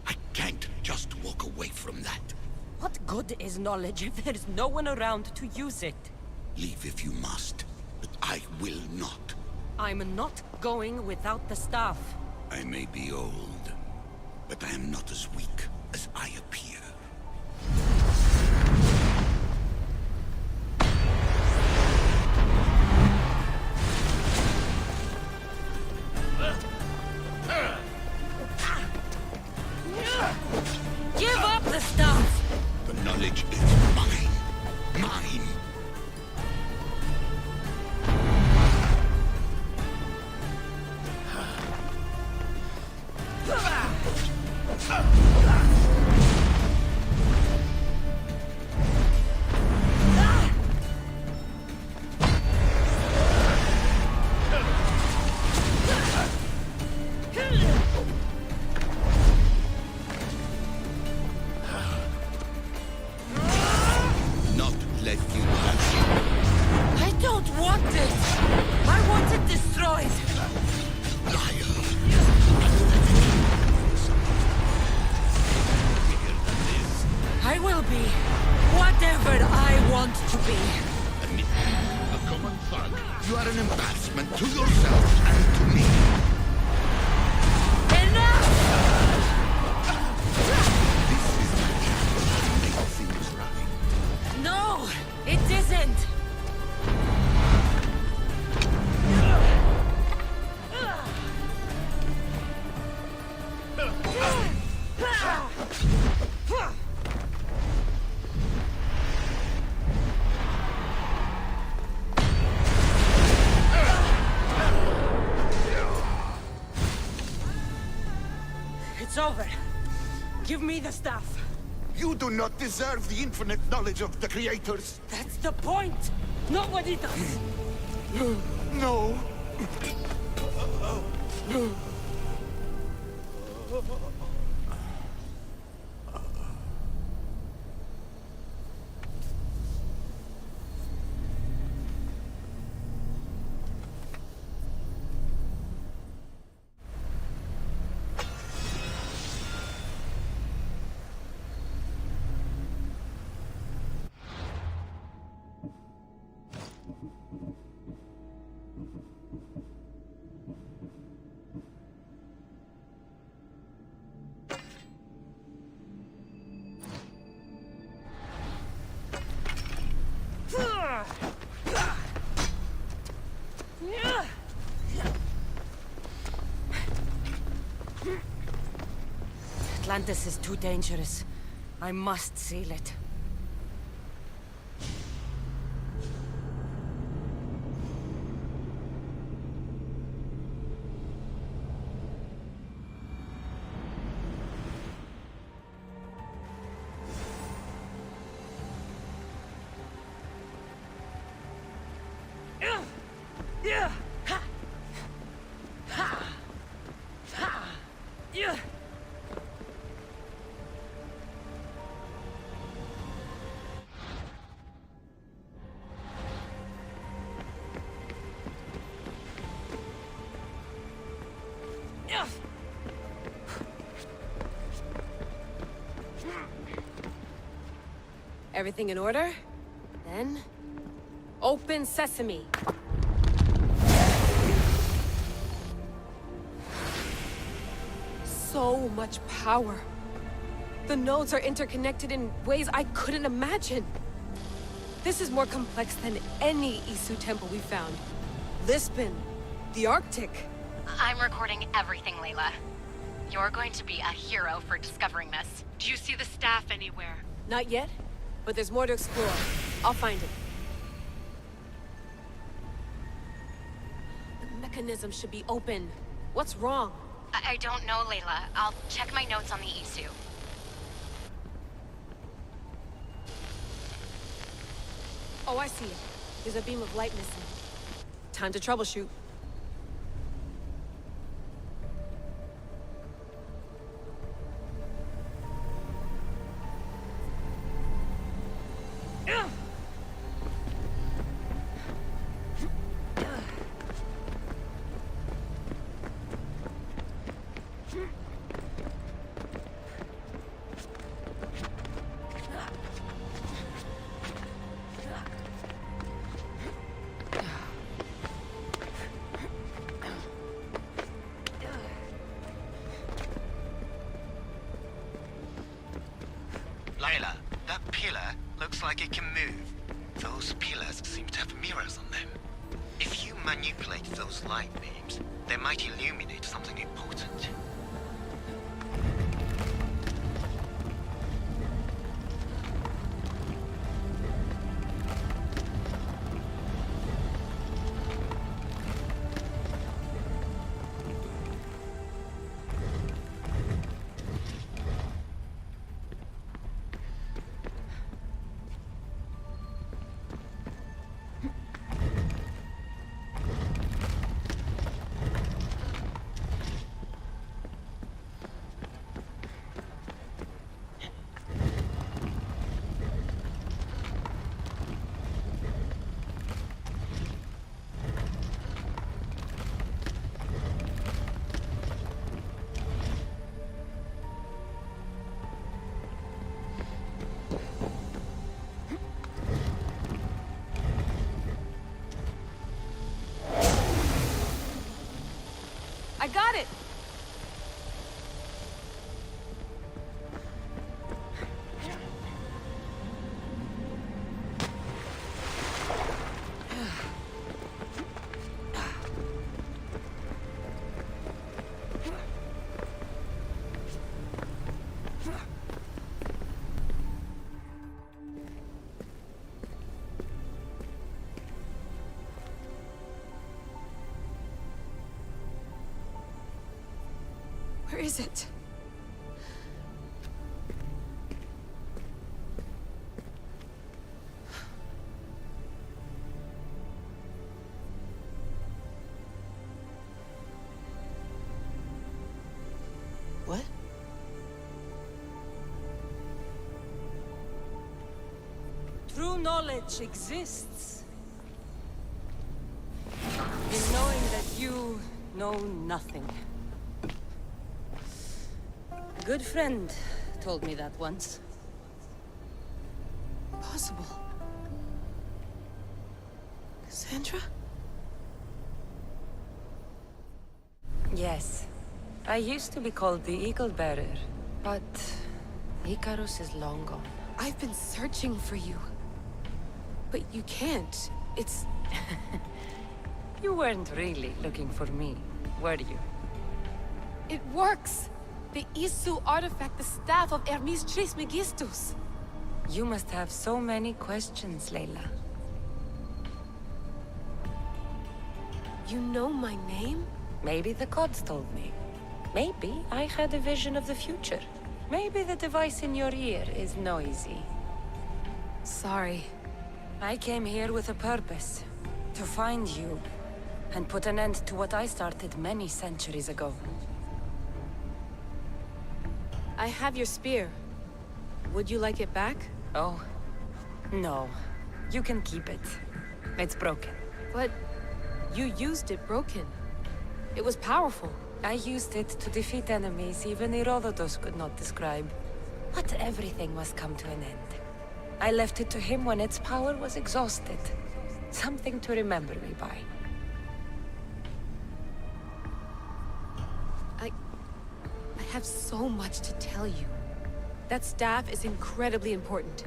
I can't just walk away from that. What good is knowledge if there's no one around to use it? Leave if you must, but I will not. I'm not going without the staff. I may be old, but I am not as weak as I appear. Give up the stuff! The knowledge is mine. Mine. I don't want it! I want it destroyed! I will be whatever I want to be. A common thug. You are an embarrassment to yourself and to me. Enough! This is my chance to make things right. No, it isn't! It's over. Give me the staff. You do not deserve the infinite knowledge of the creators. That's the point! Not what he does! No. Atlantis is too dangerous. I must seal it. Everything in order? Then... open sesame! So much power! The nodes are interconnected in ways I couldn't imagine! This is more complex than any Isu temple we found. Lisbon, the Arctic. I'm recording everything, Layla. You're going to be a hero for discovering this. Do you see the staff anywhere? Not yet, but there's more to explore. I'll find it. The mechanism should be open. What's wrong? I don't know, Layla. I'll check my notes on the Isu. Oh, I see it. There's a beam of light missing. Time to troubleshoot. Layla, that pillar looks like it can move. Those pillars seem to have mirrors on them. If you manipulate those light beams, they might illuminate something important. I got it! Where is it? knowledge exists in knowing that you know nothing. A good friend told me that once. Possible. Cassandra? Yes. I used to be called the Eagle Bearer, but Icarus is long gone. I've been searching for you. But you can't. It's... You weren't really looking for me, were you? It works! The Isu artifact, the staff of Hermes Trismegistus. You must have so many questions, Layla. You know my name? Maybe the gods told me. Maybe I had a vision of the future. Maybe the device in your ear is noisy. Sorry. I came here with a purpose. To find you. And put an end to what I started many centuries ago. I have your spear. Would you like it back? Oh, no. You can keep it. It's broken. But you used it broken. It was powerful. I used it to defeat enemies even Herodotus could not describe. But everything must come to an end. I left it to him when its power was exhausted. Something to remember me by. I have so much to tell you. That staff is incredibly important.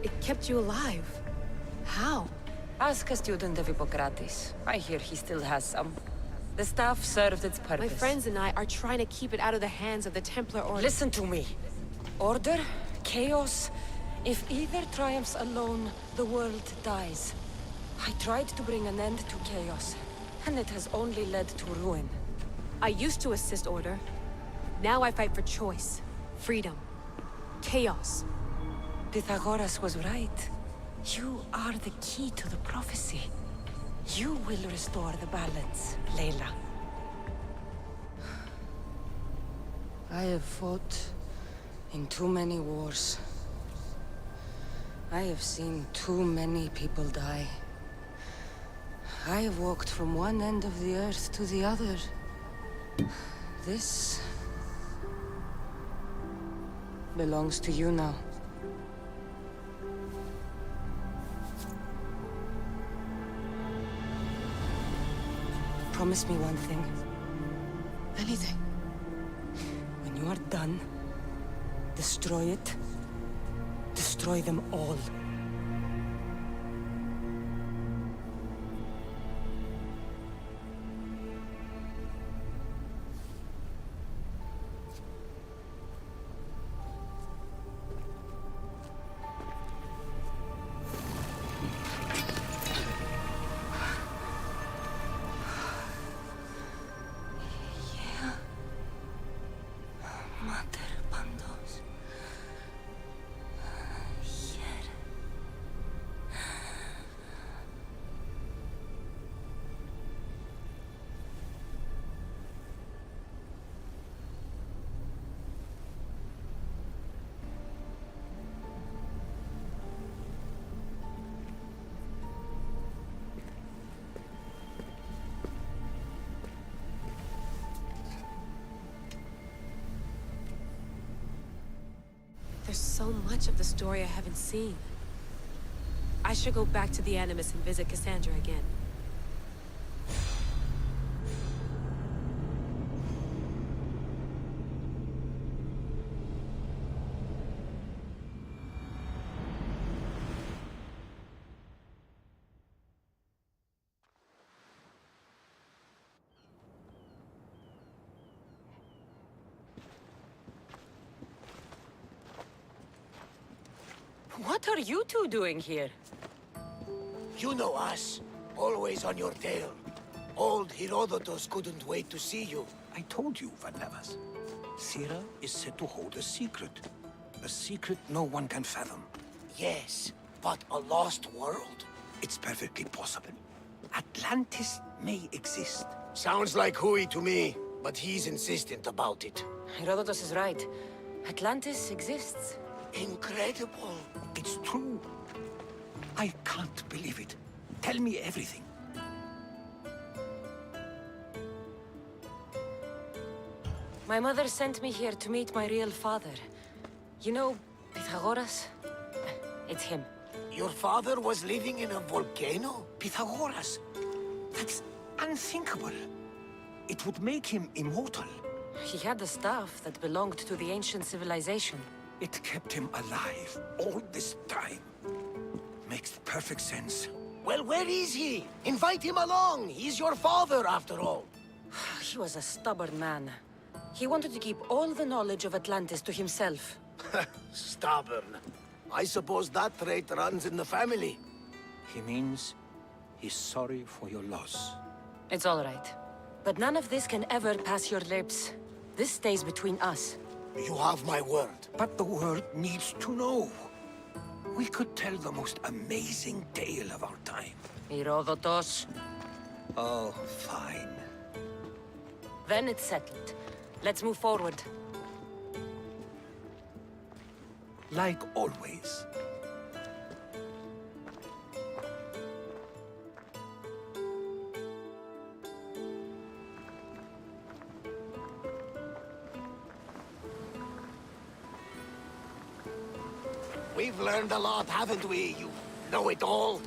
It kept you alive. How? Ask a student of Hippocrates. I hear he still has some. The staff served its purpose. My friends and I are trying to keep it out of the hands of the Templar Order. Listen to me. Order, chaos. If either triumphs alone, the world dies. I tried to bring an end to chaos, and it has only led to ruin. I used to assist Order. Now I fight for choice, freedom, chaos. Pythagoras was right. You are the key to the prophecy. You will restore the balance, Layla. I have fought in too many wars. I have seen too many people die. I have walked from one end of the earth to the other. This belongs to you now. Promise me one thing. Anything. When you are done, destroy it. Destroy them all. There's so much of the story I haven't seen. I should go back to the Animus and visit Cassandra again. What are you two doing here? You know us. Always on your tail. Old Herodotus couldn't wait to see you. I told you, Varnavas. Sira is said to hold a secret. A secret no one can fathom. Yes, but a lost world? It's perfectly possible. Atlantis may exist. Sounds like Hui to me, but he's insistent about it. Herodotus is right. Atlantis exists. Incredible. It's true. can't believe it. Tell me everything. My mother sent me here to meet my real father. You know, Pythagoras? It's him. Your father was living in a volcano? Pythagoras? That's unthinkable. It would make him immortal. He had the stuff that belonged to the ancient civilization. It kept him alive all this time. Makes perfect sense. Well, where is he? Invite him along. He's your father, after all. He was a stubborn man. He wanted to keep all the knowledge of Atlantis to himself. Stubborn. I suppose that trait runs in the family. He means he's sorry for your loss. It's all right. But none of this can ever pass your lips. This stays between us. You have my word. But the world needs to know. We could tell the most amazing tale of our time. Herodotos. Oh, fine. Then it's settled. Let's move forward. Like always. We've learned a lot, haven't we? You know-it-all.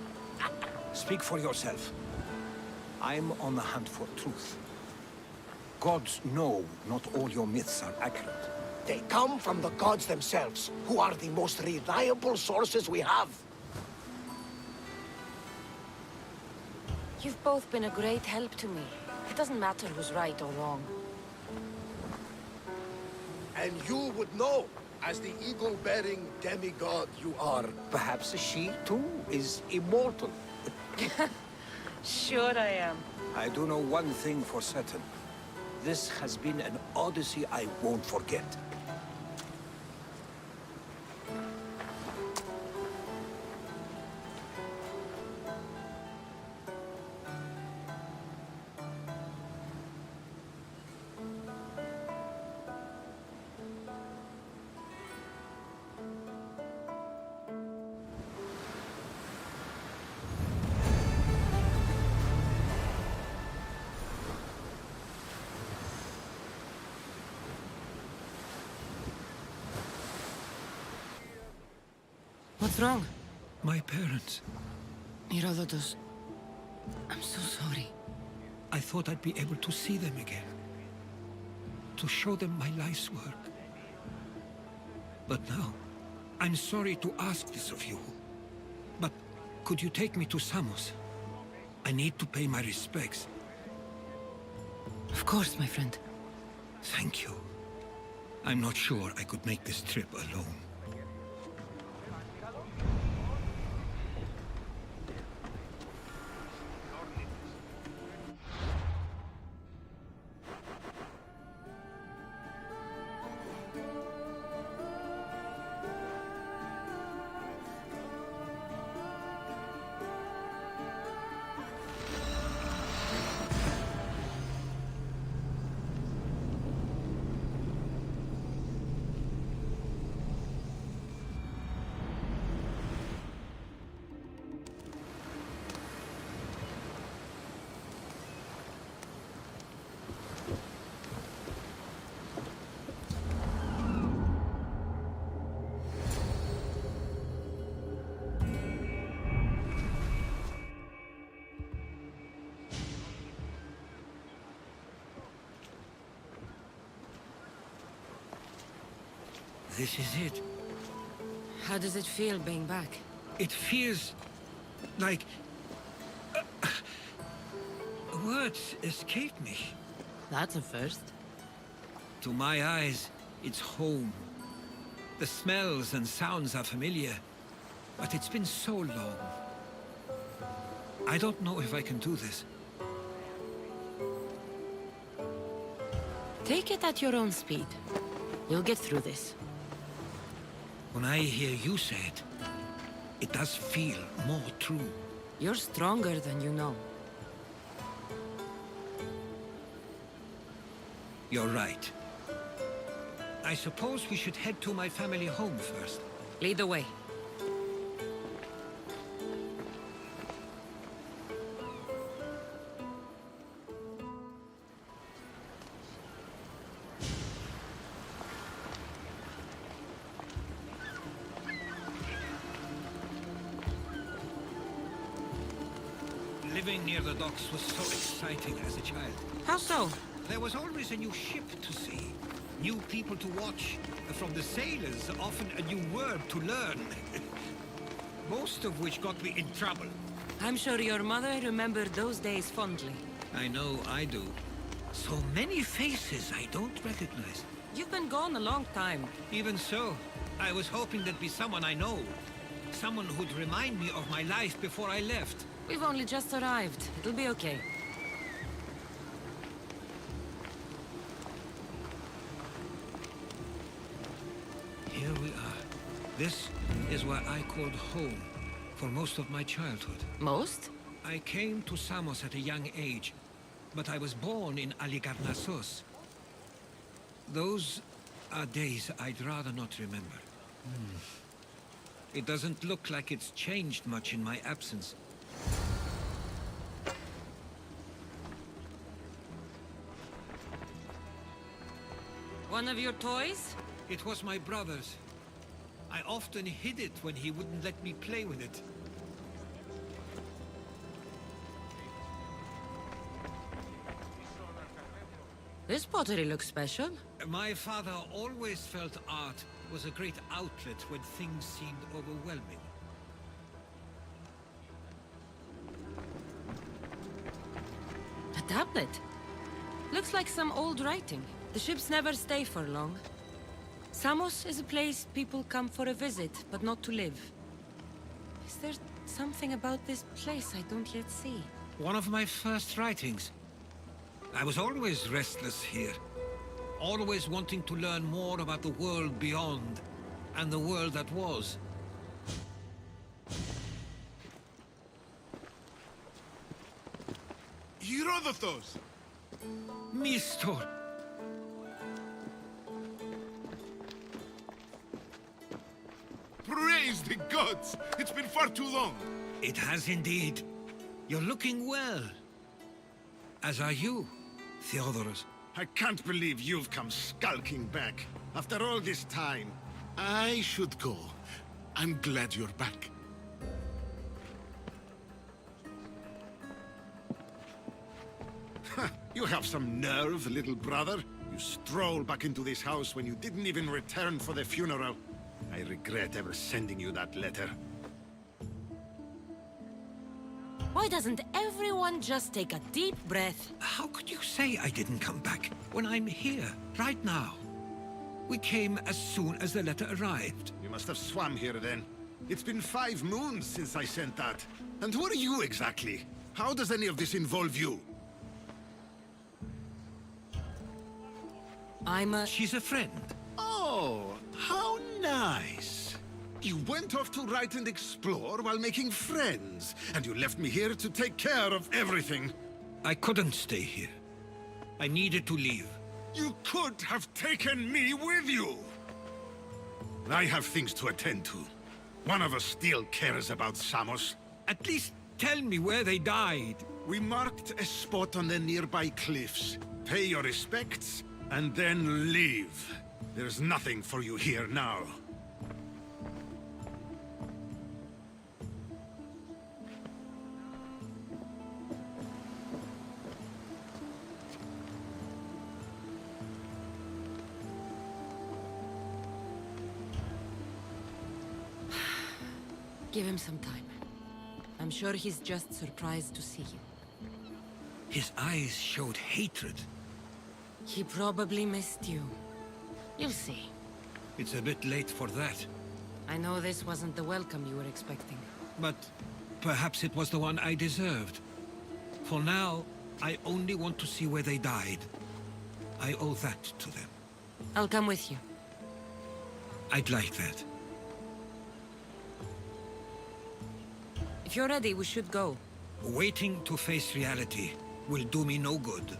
Speak for yourself. I'm on the hunt for truth. Gods know not all your myths are accurate. They come from the gods themselves, who are the most reliable sources we have. You've both been a great help to me. It doesn't matter who's right or wrong. And you would know, as the eagle-bearing demigod you are. Perhaps she, too, is immortal. Sure I am. I do know one thing for certain. This has been an Odyssey I won't forget. What's wrong? My parents. Herodotos, I'm so sorry. I thought I'd be able to see them again. To show them my life's work. But now, I'm sorry to ask this of you. But could you take me to Samos? I need to pay my respects. Of course, my friend. Thank you. I'm not sure I could make this trip alone. This is it. How does it feel being back? It feels like... words escape me. That's a first. To my eyes, it's home. The smells and sounds are familiar, but it's been so long. I don't know if I can do this. Take it at your own speed. You'll get through this. When I hear you say it, it does feel more true. You're stronger than you know. You're right. I suppose we should head to my family home first. Lead the way. Living near the docks was so exciting as a child. How so? There was always a new ship to see, new people to watch, from the sailors, often a new word to learn. Most of which got me in trouble. I'm sure your mother remembered those days fondly. I know I do. So many faces I don't recognize. You've been gone a long time. Even so, I was hoping there'd be someone I know. Someone who'd remind me of my life before I left. We've only just arrived. It'll be okay. Here we are. This is where I called home for most of my childhood. Most? I came to Samos at a young age, but I was born in Aligarnassos. Those are days I'd rather not remember. It doesn't look like it's changed much in my absence. One of your toys? It was my brother's. I often hid it when he wouldn't let me play with it. This pottery looks special. My father always felt art was a great outlet when things seemed overwhelming. A tablet. Looks like some old writing. The ships never stay for long. Samos is a place people come for a visit, but not to live. Is there something about this place I don't yet see? One of my first writings. I was always restless here. Always wanting to learn more about the world beyond, and the world that was. Herodotus! Mistor! Praise the gods! It's been far too long! It has indeed. You're looking well. As are you, Theodorus. I can't believe you've come skulking back. After all this time, I should go. I'm glad you're back. You have some nerve, little brother. You stroll back into this house when you didn't even return for the funeral. I regret ever sending you that letter. Why doesn't everyone just take a deep breath? How could you say I didn't come back when I'm here, right now? We came as soon as the letter arrived. You must have swam here then. It's been 5 moons since I sent that. And who are you exactly? How does any of this involve you? She's a friend. Oh, how nice. You went off to write and explore while making friends, and you left me here to take care of everything. I couldn't stay here. I needed to leave. You could have taken me with you! I have things to attend to. One of us still cares about Samos. At least tell me where they died. We marked a spot on the nearby cliffs. Pay your respects, and then leave. There's nothing for you here now. Give him some time. I'm sure he's just surprised to see you. His eyes showed hatred. He probably missed you. You'll see. It's a bit late for that. I know this wasn't the welcome you were expecting. But perhaps it was the one I deserved. For now, I only want to see where they died. I owe that to them. I'll come with you. I'd like that. If you're ready, we should go. Waiting to face reality will do me no good.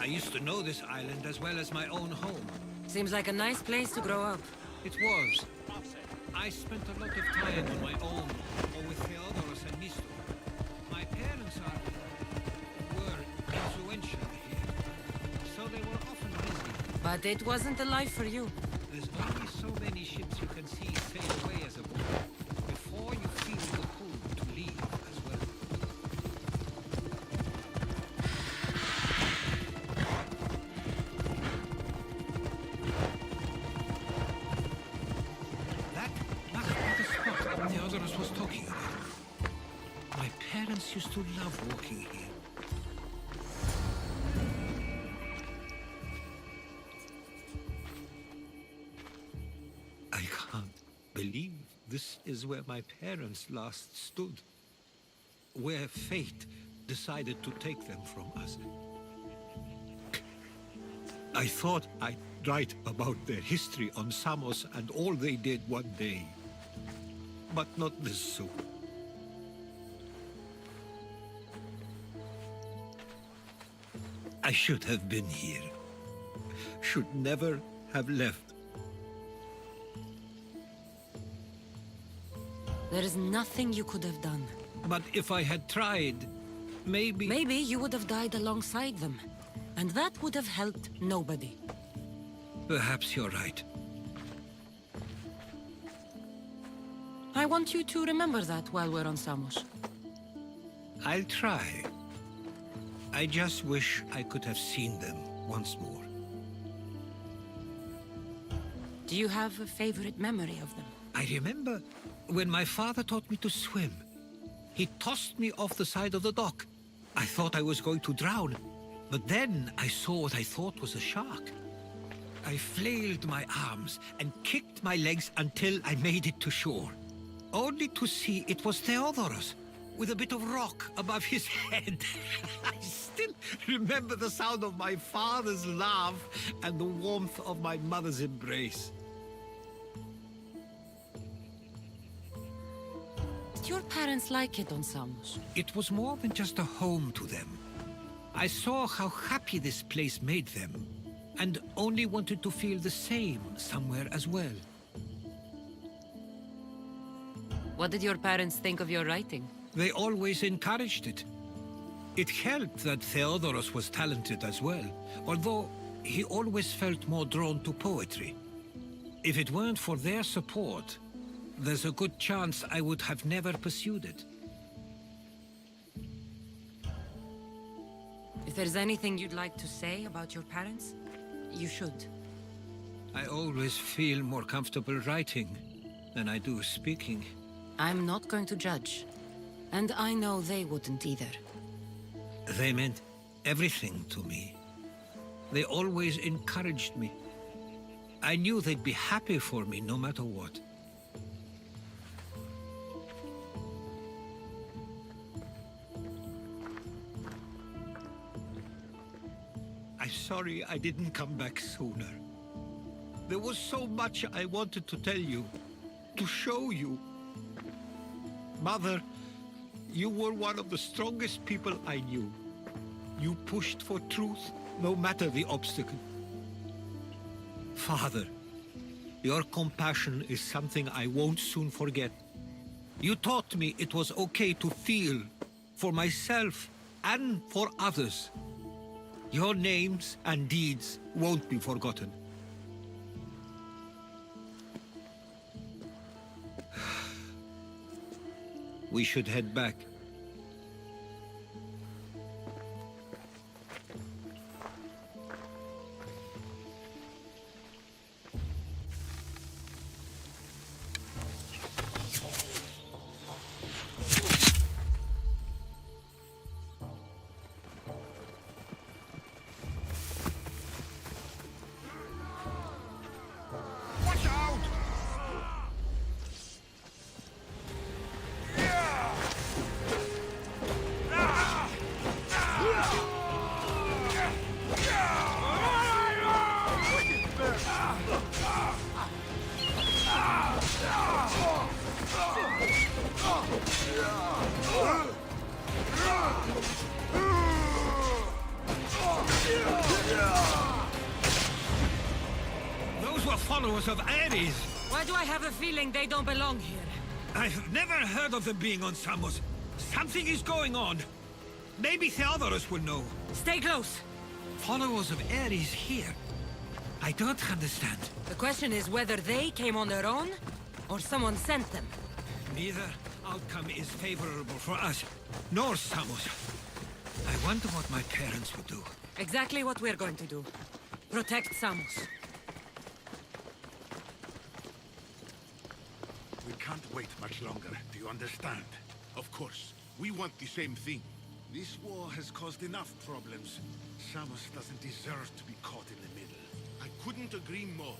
I used to know this island as well as my own home. Seems like a nice place to grow up. It was. I spent a lot of time on my own, or with Theodoros and Nitro. My parents were influential here, so they were often busy. But it wasn't the life for you. There's only so many ships you can see sail away as a boy, before you feel the pull to leave as well. That must be the spot Theodoros was talking about. My parents used to love walking here. I can't believe this is where my parents last stood. Where fate decided to take them from us. I thought I'd write about their history on Samos and all they did one day. But not this soon. I should have been here. Should never have left. There is nothing you could have done. But if I had tried, maybe... Maybe you would have died alongside them. And that would have helped nobody. Perhaps you're right. I want you to remember that while we're on Samos. I'll try. I just wish I could have seen them once more. Do you have a favorite memory of them? I remember when my father taught me to swim. He tossed me off the side of the dock. I thought I was going to drown, but then I saw what I thought was a shark. I flailed my arms and kicked my legs until I made it to shore, only to see it was Theodoros, with a bit of rock above his head. I still remember the sound of my father's laugh and the warmth of my mother's embrace. Did your parents like it on Samos? It was more than just a home to them. I saw how happy this place made them, and only wanted to feel the same somewhere as well. What did your parents think of your writing? They always encouraged it. It helped that Theodoros was talented as well, although he always felt more drawn to poetry. If it weren't for their support, there's a good chance I would have never pursued it. If there's anything you'd like to say about your parents, you should. I always feel more comfortable writing than I do speaking. I'm not going to judge. And I know they wouldn't either. They meant everything to me. They always encouraged me. I knew they'd be happy for me no matter what. I'm sorry I didn't come back sooner. There was so much I wanted to tell you, to show you. Mother, you were one of the strongest people I knew. You pushed for truth, no matter the obstacle. Father, your compassion is something I won't soon forget. You taught me it was okay to feel, for myself and for others. Your names and deeds won't be forgotten. We should head back. followers of Ares. Why do I have a feeling they don't belong here? I've never heard of them being on Samos. Something is going on. Maybe Theodorus will know. Stay close. Followers of Ares here? I don't understand. The question is whether they came on their own, or someone sent them. Neither outcome is favorable for us, nor Samos. I wonder what my parents would do. Exactly what we're going to do. Protect Samos. We can't wait much longer, do you understand? Of course, we want the same thing. This war has caused enough problems. Samos doesn't deserve to be caught in the middle. I couldn't agree more.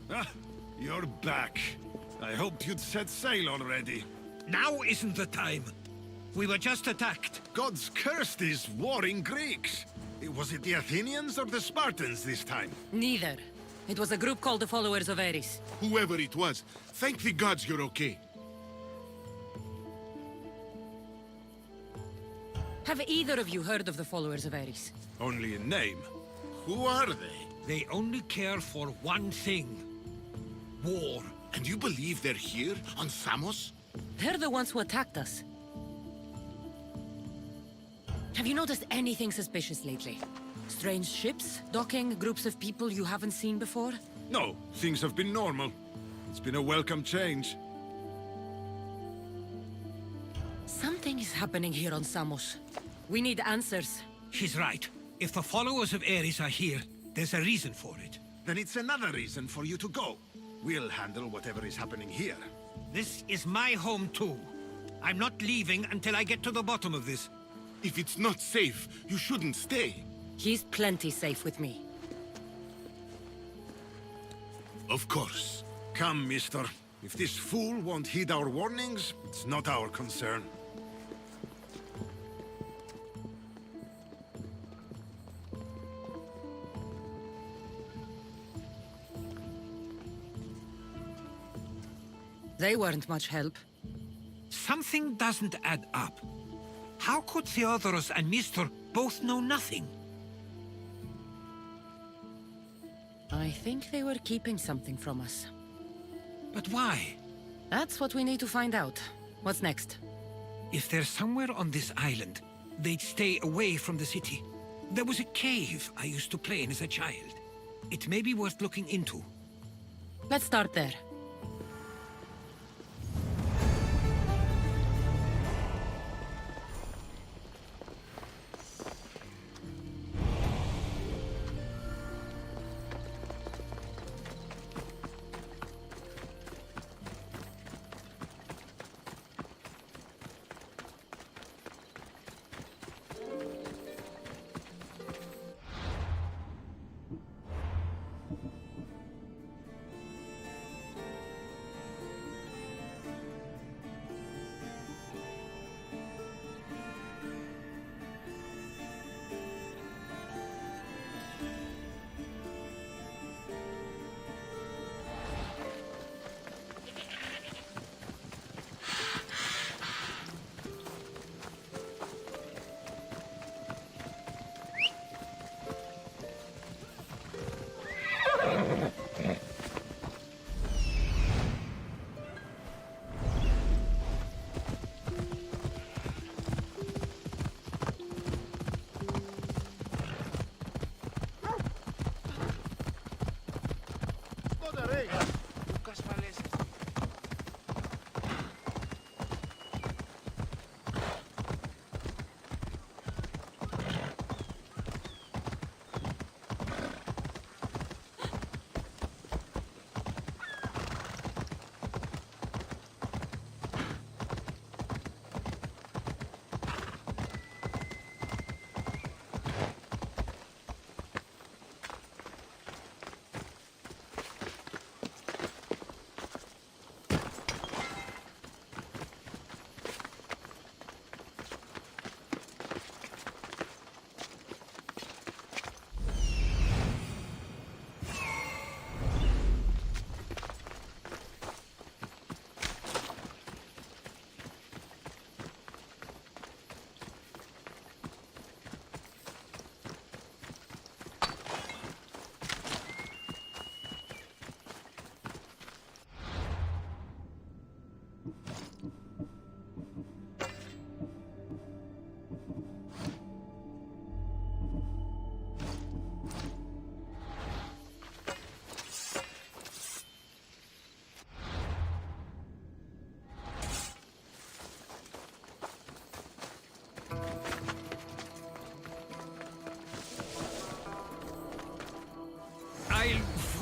Ah, you're back. I hoped you'd set sail already. Now isn't the time. We were just attacked. Gods cursed these warring Greeks. Was it the Athenians or the Spartans this time? Neither. It was a group called the Followers of Ares. Whoever it was, thank the gods you're okay. Have either of you heard of the Followers of Ares? Only in name. Who are they? They only care for one thing. War. And you believe they're here, on Samos? They're the ones who attacked us. Have you noticed anything suspicious lately? Strange ships, docking, groups of people you haven't seen before? No, things have been normal. It's been a welcome change. Something is happening here on Samos. We need answers. She's right. If the followers of Ares are here, there's a reason for it. Then it's another reason for you to go. We'll handle whatever is happening here. This is my home too. I'm not leaving until I get to the bottom of this. If it's not safe, you shouldn't stay. He's plenty safe with me. Of course. Come, mister. If this fool won't heed our warnings, it's not our concern. They weren't much help. Something doesn't add up. How could Theodorus and Mr. both know nothing? I think they were keeping something from us. But why? That's what we need to find out. What's next? If they're somewhere on this island, they'd stay away from the city. There was a cave I used to play in as a child. It may be worth looking into. Let's start there.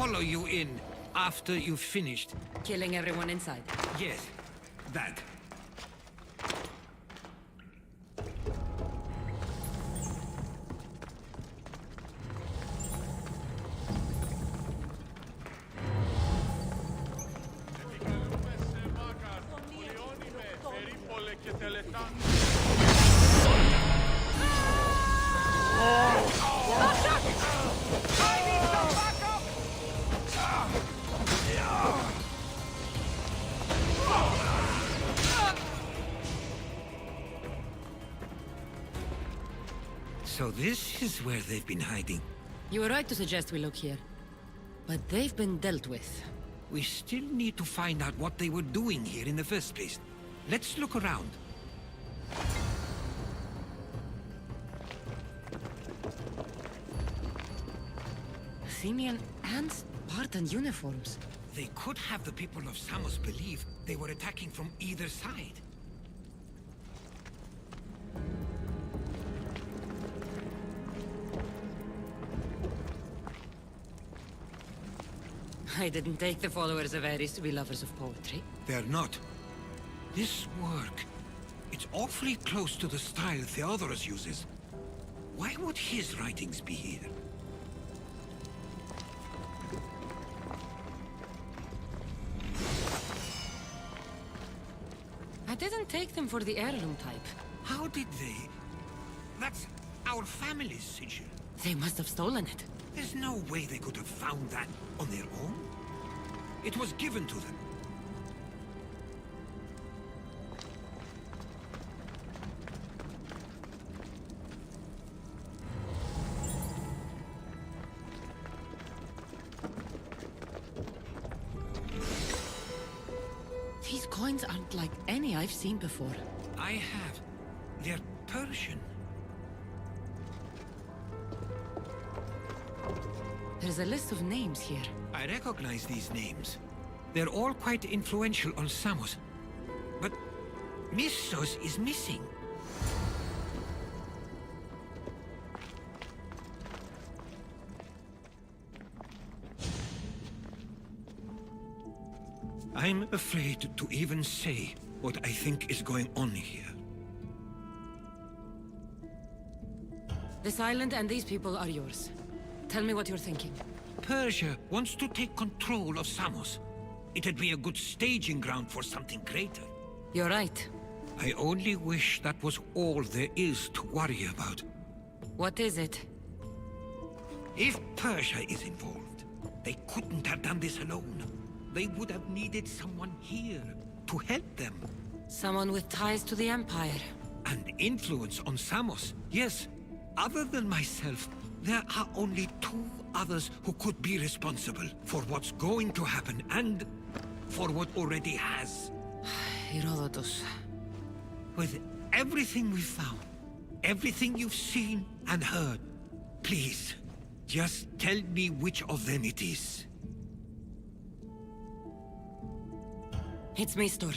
follow you in after you've finished. Killing everyone inside. Yes, that. So this is where they've been hiding. You were right to suggest we look here. But they've been dealt with. We still need to find out what they were doing here in the first place. Let's look around. Athenian and Spartan uniforms. They could have the people of Samos believe they were attacking from either side. I didn't take the followers of Ares to be lovers of poetry. They're not. This work, it's awfully close to the style Theodorus uses. Why would his writings be here? I didn't take them for the heirloom type. How did they? That's our family's sigil. They must have stolen it. There's no way they could have found that on their own. It was given to them. These coins aren't like any I've seen before. I have. They're Persian. There's a list of names here. I recognize these names. They're all quite influential on Samos. But Missos is missing. I'm afraid to even say what I think is going on here. This island and these people are yours. Tell me what you're thinking. Persia wants to take control of Samos. It'd be a good staging ground for something greater. You're right. I only wish that was all there is to worry about. What is it? If Persia is involved, they couldn't have done this alone. They would have needed someone here to help them. Someone with ties to the Empire. And influence on Samos, yes. Other than myself, there are only two others who could be responsible for what's going to happen and for what already has. Herodotus. With everything we've found, everything you've seen and heard, please, just tell me which of them it is. It's Mistor.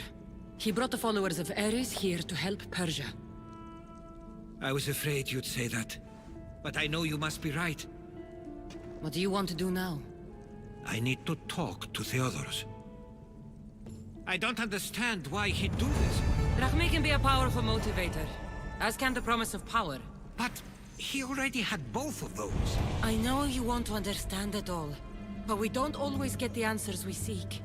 He brought the followers of Ares here to help Persia. I was afraid you'd say that. But I know you must be right. What do you want to do now? I need to talk to Theodorus. I don't understand why he'd do this. Rahmi can be a powerful motivator, as can the promise of power. But he already had both of those. I know you want to understand it all, but we don't always get the answers we seek.